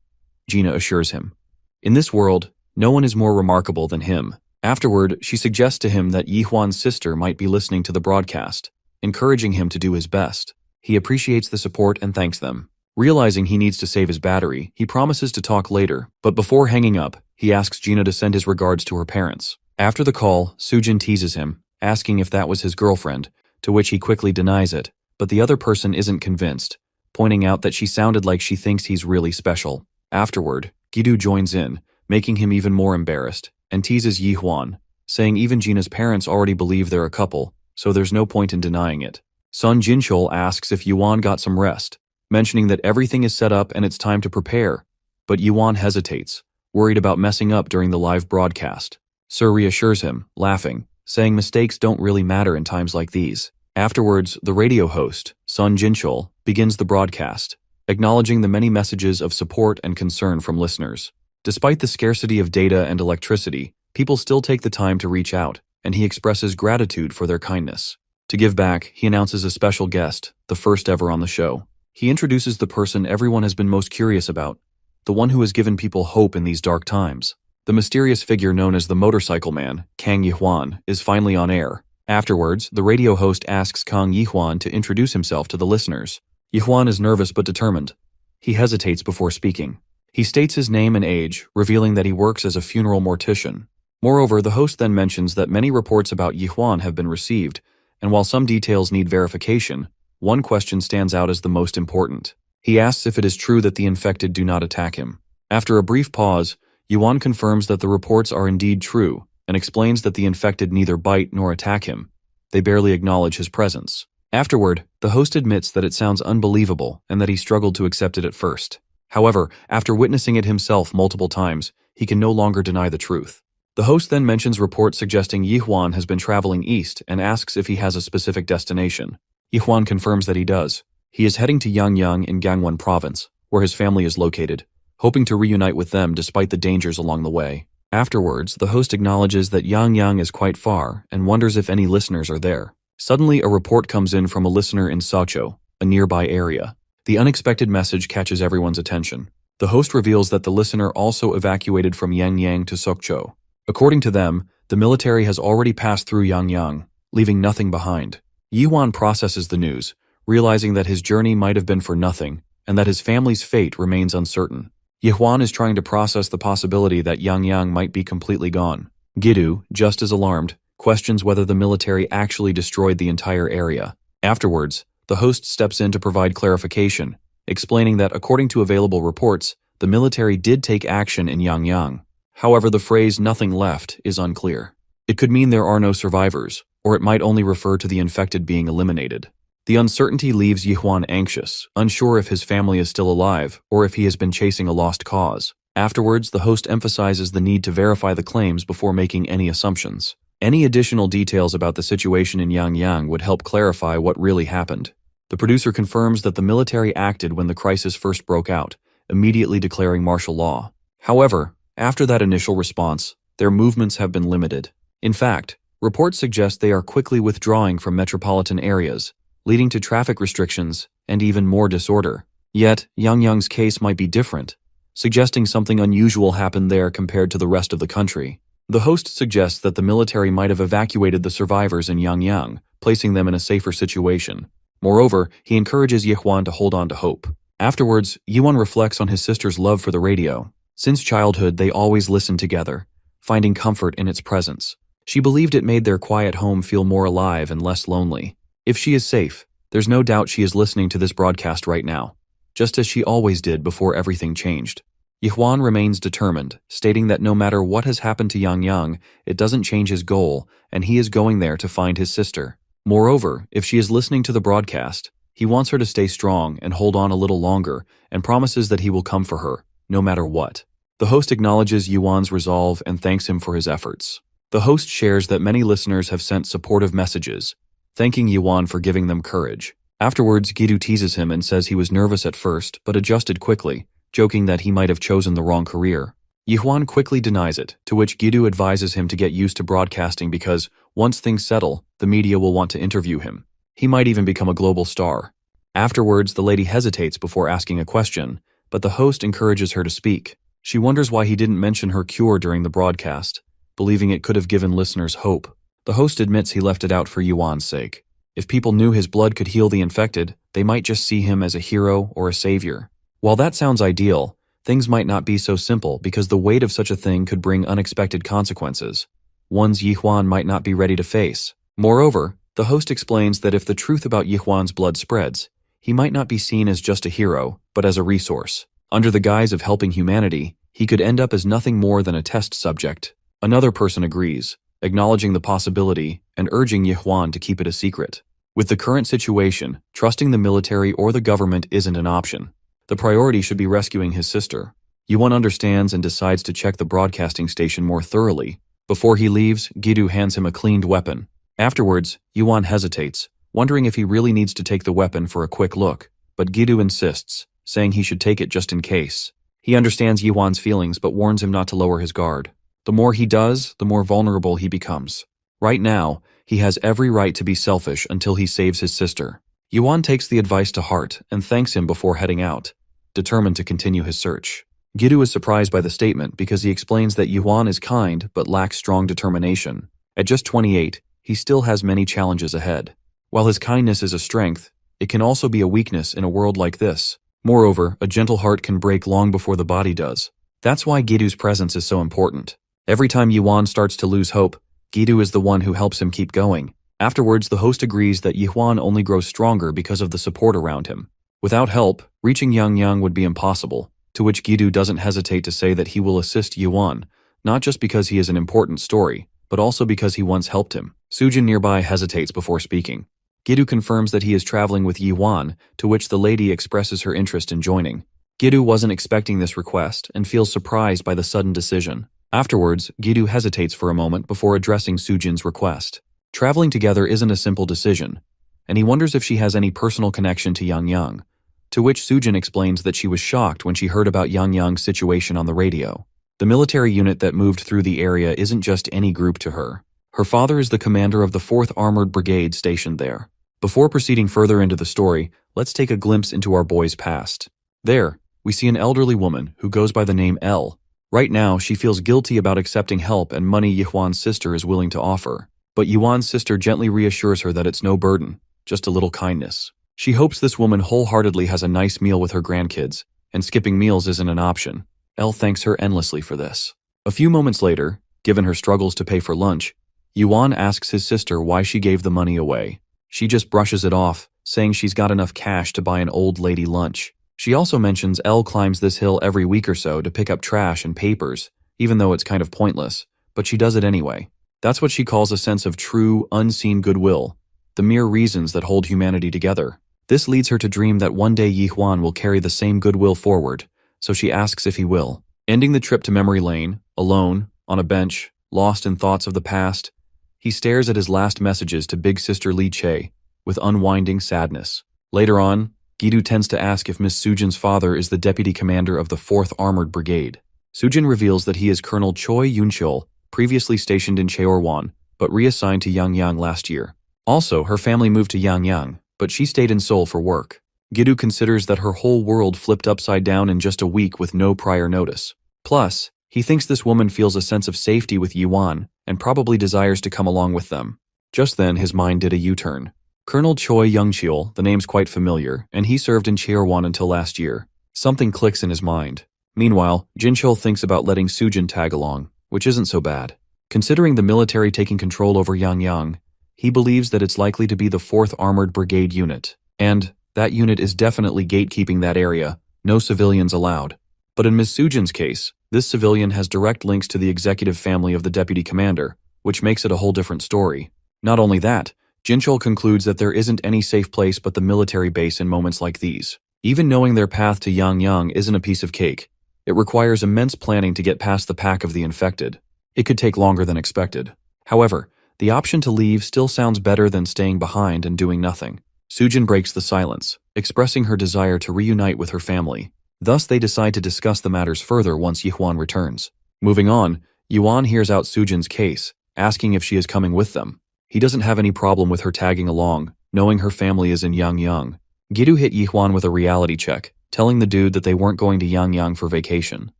Gina assures him, in this world, no one is more remarkable than him. Afterward, she suggests to him that Yihwan's sister might be listening to the broadcast, encouraging him to do his best. He appreciates the support and thanks them. Realizing he needs to save his battery, he promises to talk later, but before hanging up, he asks Gina to send his regards to her parents. After the call, Sujin teases him, asking if that was his girlfriend, to which he quickly denies it, but the other person isn't convinced, pointing out that she sounded like she thinks he's really special. Afterward, Gidu joins in, making him even more embarrassed, and teases Yihwan, saying even Gina's parents already believe they're a couple, so there's no point in denying it. Sun Jinchul asks if Yuan got some rest, mentioning that everything is set up and it's time to prepare, but Yuan hesitates, worried about messing up during the live broadcast. Sir reassures him, laughing, saying mistakes don't really matter in times like these. Afterwards, the radio host, Sun Jinchul, begins the broadcast, acknowledging the many messages of support and concern from listeners. Despite the scarcity of data and electricity, people still take the time to reach out, and he expresses gratitude for their kindness. To give back, he announces a special guest, the first ever on the show. He introduces the person everyone has been most curious about, the one who has given people hope in these dark times. The mysterious figure known as the Motorcycle Man, Kang Yihwan, is finally on air. Afterwards, the radio host asks Kang Yihwan to introduce himself to the listeners. Yihwan is nervous but determined. He hesitates before speaking. He states his name and age, revealing that he works as a funeral mortician. Moreover, the host then mentions that many reports about Yihwan have been received, and while some details need verification, one question stands out as the most important. He asks if it is true that the infected do not attack him. After a brief pause, Yuan confirms that the reports are indeed true, and explains that the infected neither bite nor attack him. They barely acknowledge his presence. Afterward, the host admits that it sounds unbelievable and that he struggled to accept it at first. However, after witnessing it himself multiple times, he can no longer deny the truth. The host then mentions reports suggesting Yihwan has been traveling east and asks if he has a specific destination. Yihwan confirms that he does. He is heading to Yangyang in Gangwon province, where his family is located, hoping to reunite with them despite the dangers along the way. Afterwards, the host acknowledges that Yangyang is quite far and wonders if any listeners are there. Suddenly, a report comes in from a listener in Socho, a nearby area. The unexpected message catches everyone's attention. The host reveals that the listener also evacuated from Yangyang to Sokcho. According to them, the military has already passed through Yangyang, leaving nothing behind. Yiwan processes the news, realizing that his journey might have been for nothing, and that his family's fate remains uncertain. Yihuan is trying to process the possibility that Yangyang might be completely gone. Gidu, just as alarmed, questions whether the military actually destroyed the entire area. Afterwards, the host steps in to provide clarification, explaining that according to available reports, the military did take action in Yangyang. However, the phrase "nothing left" is unclear. It could mean there are no survivors, or it might only refer to the infected being eliminated. The uncertainty leaves Yihuan anxious, unsure if his family is still alive or if he has been chasing a lost cause. Afterwards, the host emphasizes the need to verify the claims before making any assumptions. Any additional details about the situation in Yangyang would help clarify what really happened. The producer confirms that the military acted when the crisis first broke out, immediately declaring martial law. However, after that initial response, their movements have been limited. In fact, reports suggest they are quickly withdrawing from metropolitan areas, leading to traffic restrictions and even more disorder. Yet, Yangyang's case might be different, suggesting something unusual happened there compared to the rest of the country. The host suggests that the military might have evacuated the survivors in Yangyang, placing them in a safer situation. Moreover, he encourages Yihuan to hold on to hope. Afterwards, Yuan reflects on his sister's love for the radio. Since childhood, they always listened together, finding comfort in its presence. She believed it made their quiet home feel more alive and less lonely. If she is safe, there's no doubt she is listening to this broadcast right now, just as she always did before everything changed. Yihuan remains determined, stating that no matter what has happened to Yangyang, it doesn't change his goal, and he is going there to find his sister. Moreover, if she is listening to the broadcast, he wants her to stay strong and hold on a little longer, and promises that he will come for her, no matter what. The host acknowledges Yuan's resolve and thanks him for his efforts. The host shares that many listeners have sent supportive messages, thanking Yuan for giving them courage. Afterwards, Gidu teases him and says he was nervous at first, but adjusted quickly, joking that he might have chosen the wrong career. Yihuan quickly denies it, to which Gidu advises him to get used to broadcasting because, once things settle, the media will want to interview him. He might even become a global star. Afterwards, the lady hesitates before asking a question, but the host encourages her to speak. She wonders why he didn't mention her cure during the broadcast, believing it could have given listeners hope. The host admits he left it out for Yuan's sake. If people knew his blood could heal the infected, they might just see him as a hero or a savior. While that sounds ideal, things might not be so simple because the weight of such a thing could bring unexpected consequences, ones Yihuan might not be ready to face. Moreover, the host explains that if the truth about Yihuan's blood spreads, he might not be seen as just a hero, but as a resource. Under the guise of helping humanity, he could end up as nothing more than a test subject. Another person agrees, acknowledging the possibility and urging Yihuan to keep it a secret. With the current situation, trusting the military or the government isn't an option. The priority should be rescuing his sister. Yuan understands and decides to check the broadcasting station more thoroughly. Before he leaves, Gidu hands him a cleaned weapon. Afterwards, Yuan hesitates, wondering if he really needs to take the weapon for a quick look, but Gidu insists, saying he should take it just in case. He understands Yuan's feelings but warns him not to lower his guard. The more he does, the more vulnerable he becomes. Right now, he has every right to be selfish until he saves his sister. Yuan takes the advice to heart and thanks him before heading out, determined to continue his search. Gidu is surprised by the statement because he explains that Yuan is kind but lacks strong determination. At just 28, he still has many challenges ahead. While his kindness is a strength, it can also be a weakness in a world like this. Moreover, a gentle heart can break long before the body does. That's why Gidu's presence is so important. Every time Yuan starts to lose hope, Gidu is the one who helps him keep going. Afterwards, the host agrees that Yuan only grows stronger because of the support around him. Without help, reaching Yang would be impossible, to which Gidu doesn't hesitate to say that he will assist Yuan, not just because he is an important story, but also because he once helped him. Sujin nearby hesitates before speaking. Gidu confirms that he is traveling with Yuan, to which the lady expresses her interest in joining. Gidu wasn't expecting this request and feels surprised by the sudden decision. Afterwards, Gidu hesitates for a moment before addressing Sujin's request. Traveling together isn't a simple decision, and he wonders if she has any personal connection to Yang, to which Sujin explains that she was shocked when she heard about Yang's situation on the radio. The military unit that moved through the area isn't just any group to her. Her father is the commander of the 4th Armored Brigade stationed there. Before proceeding further into the story, let's take a glimpse into our boy's past. There, we see an elderly woman who goes by the name Elle. Right now, she feels guilty about accepting help and money Yuan's sister is willing to offer. But Yuan's sister gently reassures her that it's no burden, just a little kindness. She hopes this woman wholeheartedly has a nice meal with her grandkids, and skipping meals isn't an option. Elle thanks her endlessly for this. A few moments later, given her struggles to pay for lunch, Yuan asks his sister why she gave the money away. She just brushes it off, saying she's got enough cash to buy an old lady lunch. She also mentions Elle climbs this hill every week or so to pick up trash and papers, even though it's kind of pointless, but she does it anyway. That's what she calls a sense of true, unseen goodwill, the mere reasons that hold humanity together. This leads her to dream that one day Yuan will carry the same goodwill forward, so she asks if he will. Ending the trip to memory lane, alone, on a bench, lost in thoughts of the past, he stares at his last messages to big sister Li Che with unwinding sadness. Later on, Gidu tends to ask if Miss Sujin's father is the deputy commander of the 4th Armored Brigade. Sujin reveals that he is Colonel Choi Yunchul, previously stationed in Cheorwan, but reassigned to Yang last year. Also, her family moved to Yang, but she stayed in Seoul for work. Gidu considers that her whole world flipped upside down in just a week with no prior notice. Plus, he thinks this woman feels a sense of safety with Yuan and probably desires to come along with them. Just then, his mind did a U-turn. Colonel Choi Youngcheol, the name's quite familiar, and he served in Cheorwan until last year. Something clicks in his mind. Meanwhile, Jinchul thinks about letting Sujin tag along, which isn't so bad. Considering the military taking control over Yang, he believes that it's likely to be the 4th Armored Brigade unit, and that unit is definitely gatekeeping that area, no civilians allowed. But in Ms. Sujin's case, this civilian has direct links to the executive family of the deputy commander, which makes it a whole different story. Not only that, Jinchul concludes that there isn't any safe place but the military base in moments like these. Even knowing their path to Yang isn't a piece of cake. It requires immense planning to get past the pack of the infected. It could take longer than expected. However, the option to leave still sounds better than staying behind and doing nothing. Sujin breaks the silence, expressing her desire to reunite with her family. Thus, they decide to discuss the matters further once Yihwan returns. Moving on, Yuan hears out Sujin's case, asking if she is coming with them. He doesn't have any problem with her tagging along, knowing her family is in Yangyang. Gidu hit Yihwan with a reality check, telling the dude that they weren't going to Yangyang for vacation.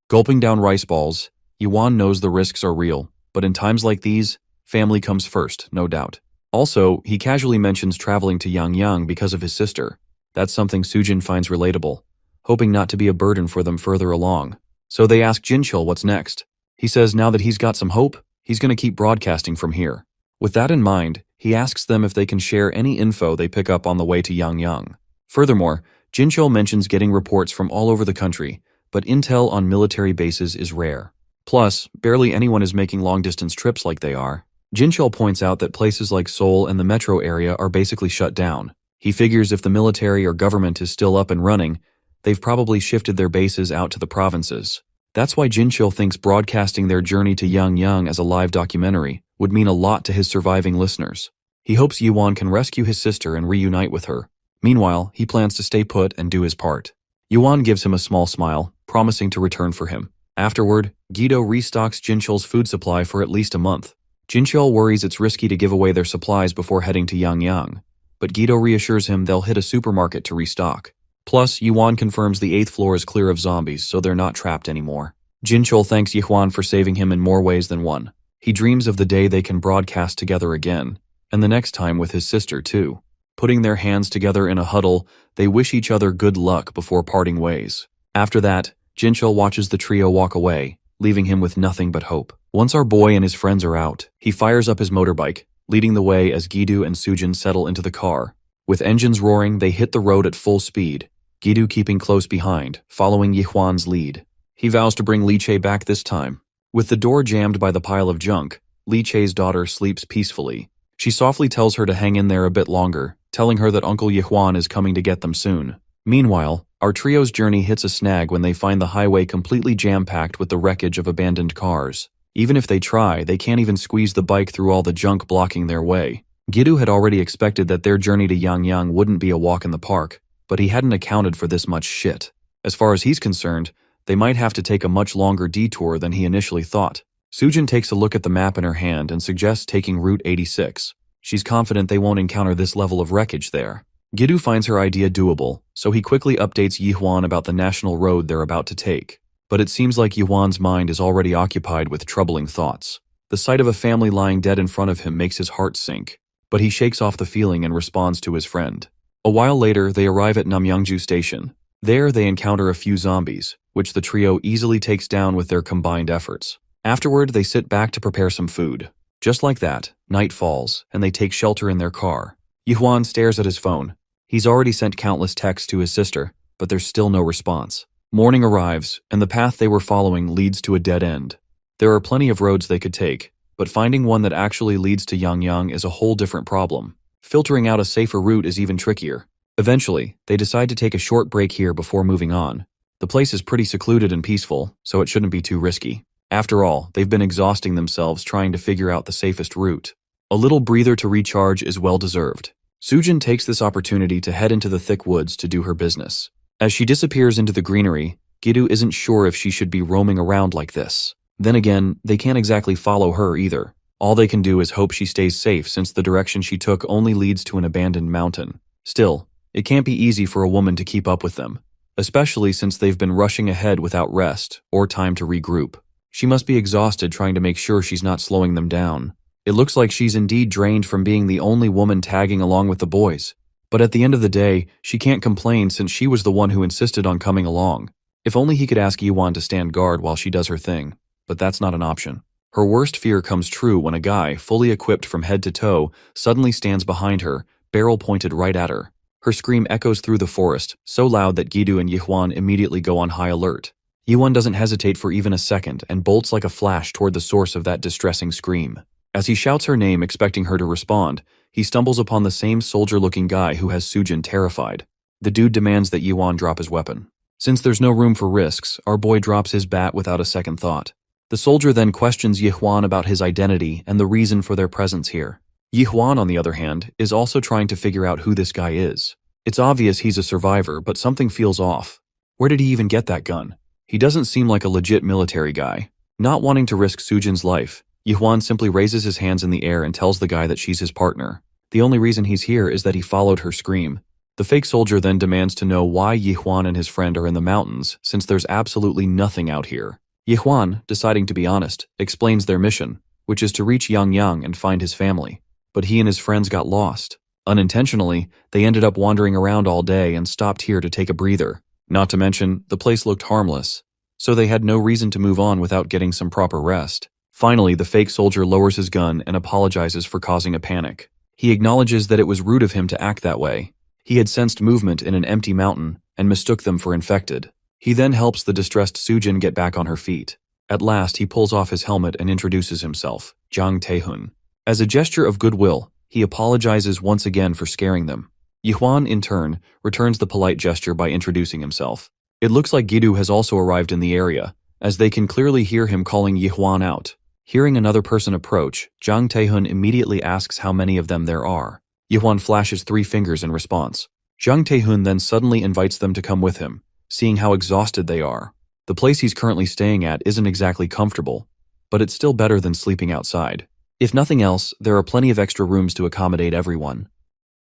Gulping down rice balls, Yuan knows the risks are real, but in times like these, family comes first, no doubt. Also, he casually mentions traveling to Yangyang because of his sister. That's something Sujin finds relatable, hoping not to be a burden for them further along. So they ask Jinchul what's next. He says now that he's got some hope, he's going to keep broadcasting from here. With that in mind, he asks them if they can share any info they pick up on the way to Yangyang. Furthermore, Jinchul mentions getting reports from all over the country, but intel on military bases is rare. Plus, barely anyone is making long-distance trips like they are. Jinchul points out that places like Seoul and the metro area are basically shut down. He figures if the military or government is still up and running, they've probably shifted their bases out to the provinces. That's why Jinchul thinks broadcasting their journey to Yangyang as a live documentary would mean a lot to his surviving listeners. He hopes Yuan can rescue his sister and reunite with her. Meanwhile, he plans to stay put and do his part. Yuan gives him a small smile, promising to return for him. Afterward, Guido restocks Jinchul's food supply for at least a month. Jinchul worries it's risky to give away their supplies before heading to Yangyang, but Guido reassures him they'll hit a supermarket to restock. Plus, Yuan confirms the 8th floor is clear of zombies, so they're not trapped anymore. Jinchul thanks Yuan for saving him in more ways than one. He dreams of the day they can broadcast together again, and the next time with his sister too. Putting their hands together in a huddle, they wish each other good luck before parting ways. After that, Jinchul watches the trio walk away, leaving him with nothing but hope. Once our boy and his friends are out, he fires up his motorbike, leading the way as Gidu and Sujin settle into the car. With engines roaring, they hit the road at full speed, Gidu keeping close behind, following Yihwan's lead. He vows to bring Li Che back this time. With the door jammed by the pile of junk, Li Che's daughter sleeps peacefully. She softly tells her to hang in there a bit longer, telling her that Uncle Yihwan is coming to get them soon. Meanwhile, our trio's journey hits a snag when they find the highway completely jam-packed with the wreckage of abandoned cars. Even if they try, they can't even squeeze the bike through all the junk blocking their way. Gidu had already expected that their journey to Yangyang wouldn't be a walk in the park, but he hadn't accounted for this much shit. As far as he's concerned, they might have to take a much longer detour than he initially thought. Sujin takes a look at the map in her hand and suggests taking Route 86. She's confident they won't encounter this level of wreckage there. Gidu finds her idea doable, so he quickly updates Yihwan about the national road they're about to take. But it seems like Yuan's mind is already occupied with troubling thoughts. The sight of a family lying dead in front of him makes his heart sink, but he shakes off the feeling and responds to his friend. A while later, they arrive at Namyangju Station. There, they encounter a few zombies, which the trio easily takes down with their combined efforts. Afterward, they sit back to prepare some food. Just like that, night falls, and they take shelter in their car. Yuan stares at his phone. He's already sent countless texts to his sister, but there's still no response. Morning arrives, and the path they were following leads to a dead end. There are plenty of roads they could take, but finding one that actually leads to Yangyang is a whole different problem. Filtering out a safer route is even trickier. Eventually, they decide to take a short break here before moving on. The place is pretty secluded and peaceful, so it shouldn't be too risky. After all, they've been exhausting themselves trying to figure out the safest route. A little breather to recharge is well deserved. Sujin takes this opportunity to head into the thick woods to do her business. As she disappears into the greenery, Gidu isn't sure if she should be roaming around like this. Then again, they can't exactly follow her either. All they can do is hope she stays safe since the direction she took only leads to an abandoned mountain. Still, it can't be easy for a woman to keep up with them, especially since they've been rushing ahead without rest or time to regroup. She must be exhausted trying to make sure she's not slowing them down. It looks like she's indeed drained from being the only woman tagging along with the boys. But at the end of the day, she can't complain since she was the one who insisted on coming along. If only he could ask Yuan to stand guard while she does her thing, but that's not an option. Her worst fear comes true when a guy, fully equipped from head to toe, suddenly stands behind her, barrel pointed right at her. Her scream echoes through the forest, so loud that Gidu and Yuan immediately go on high alert. Yuan doesn't hesitate for even a second and bolts like a flash toward the source of that distressing scream. As he shouts her name expecting her to respond, he stumbles upon the same soldier-looking guy who has Sujin terrified. The dude demands that Yuan drop his weapon. Since there's no room for risks, our boy drops his bat without a second thought. The soldier then questions Yuan about his identity and the reason for their presence here. Yihuan, on the other hand, is also trying to figure out who this guy is. It's obvious he's a survivor, but something feels off. Where did he even get that gun? He doesn't seem like a legit military guy. Not wanting to risk Sujin's life, Yihuan simply raises his hands in the air and tells the guy that she's his partner. The only reason he's here is that he followed her scream. The fake soldier then demands to know why Yihuan and his friend are in the mountains, since there's absolutely nothing out here. Yihuan, deciding to be honest, explains their mission, which is to reach Yang Yang and find his family. But he and his friends got lost. Unintentionally, they ended up wandering around all day and stopped here to take a breather. Not to mention, the place looked harmless, so they had no reason to move on without getting some proper rest. Finally, the fake soldier lowers his gun and apologizes for causing a panic. He acknowledges that it was rude of him to act that way. He had sensed movement in an empty mountain and mistook them for infected. He then helps the distressed Sujin get back on her feet. At last, he pulls off his helmet and introduces himself, Jang Taehun. As a gesture of goodwill, he apologizes once again for scaring them. Yihuan, in turn, returns the polite gesture by introducing himself. It looks like Gidu has also arrived in the area, as they can clearly hear him calling Yihuan out. Hearing another person approach, Jang Taehun immediately asks how many of them there are. Yihuan flashes 3 fingers in response. Jang Taehun then suddenly invites them to come with him, seeing how exhausted they are. The place he's currently staying at isn't exactly comfortable, but it's still better than sleeping outside. If nothing else, there are plenty of extra rooms to accommodate everyone.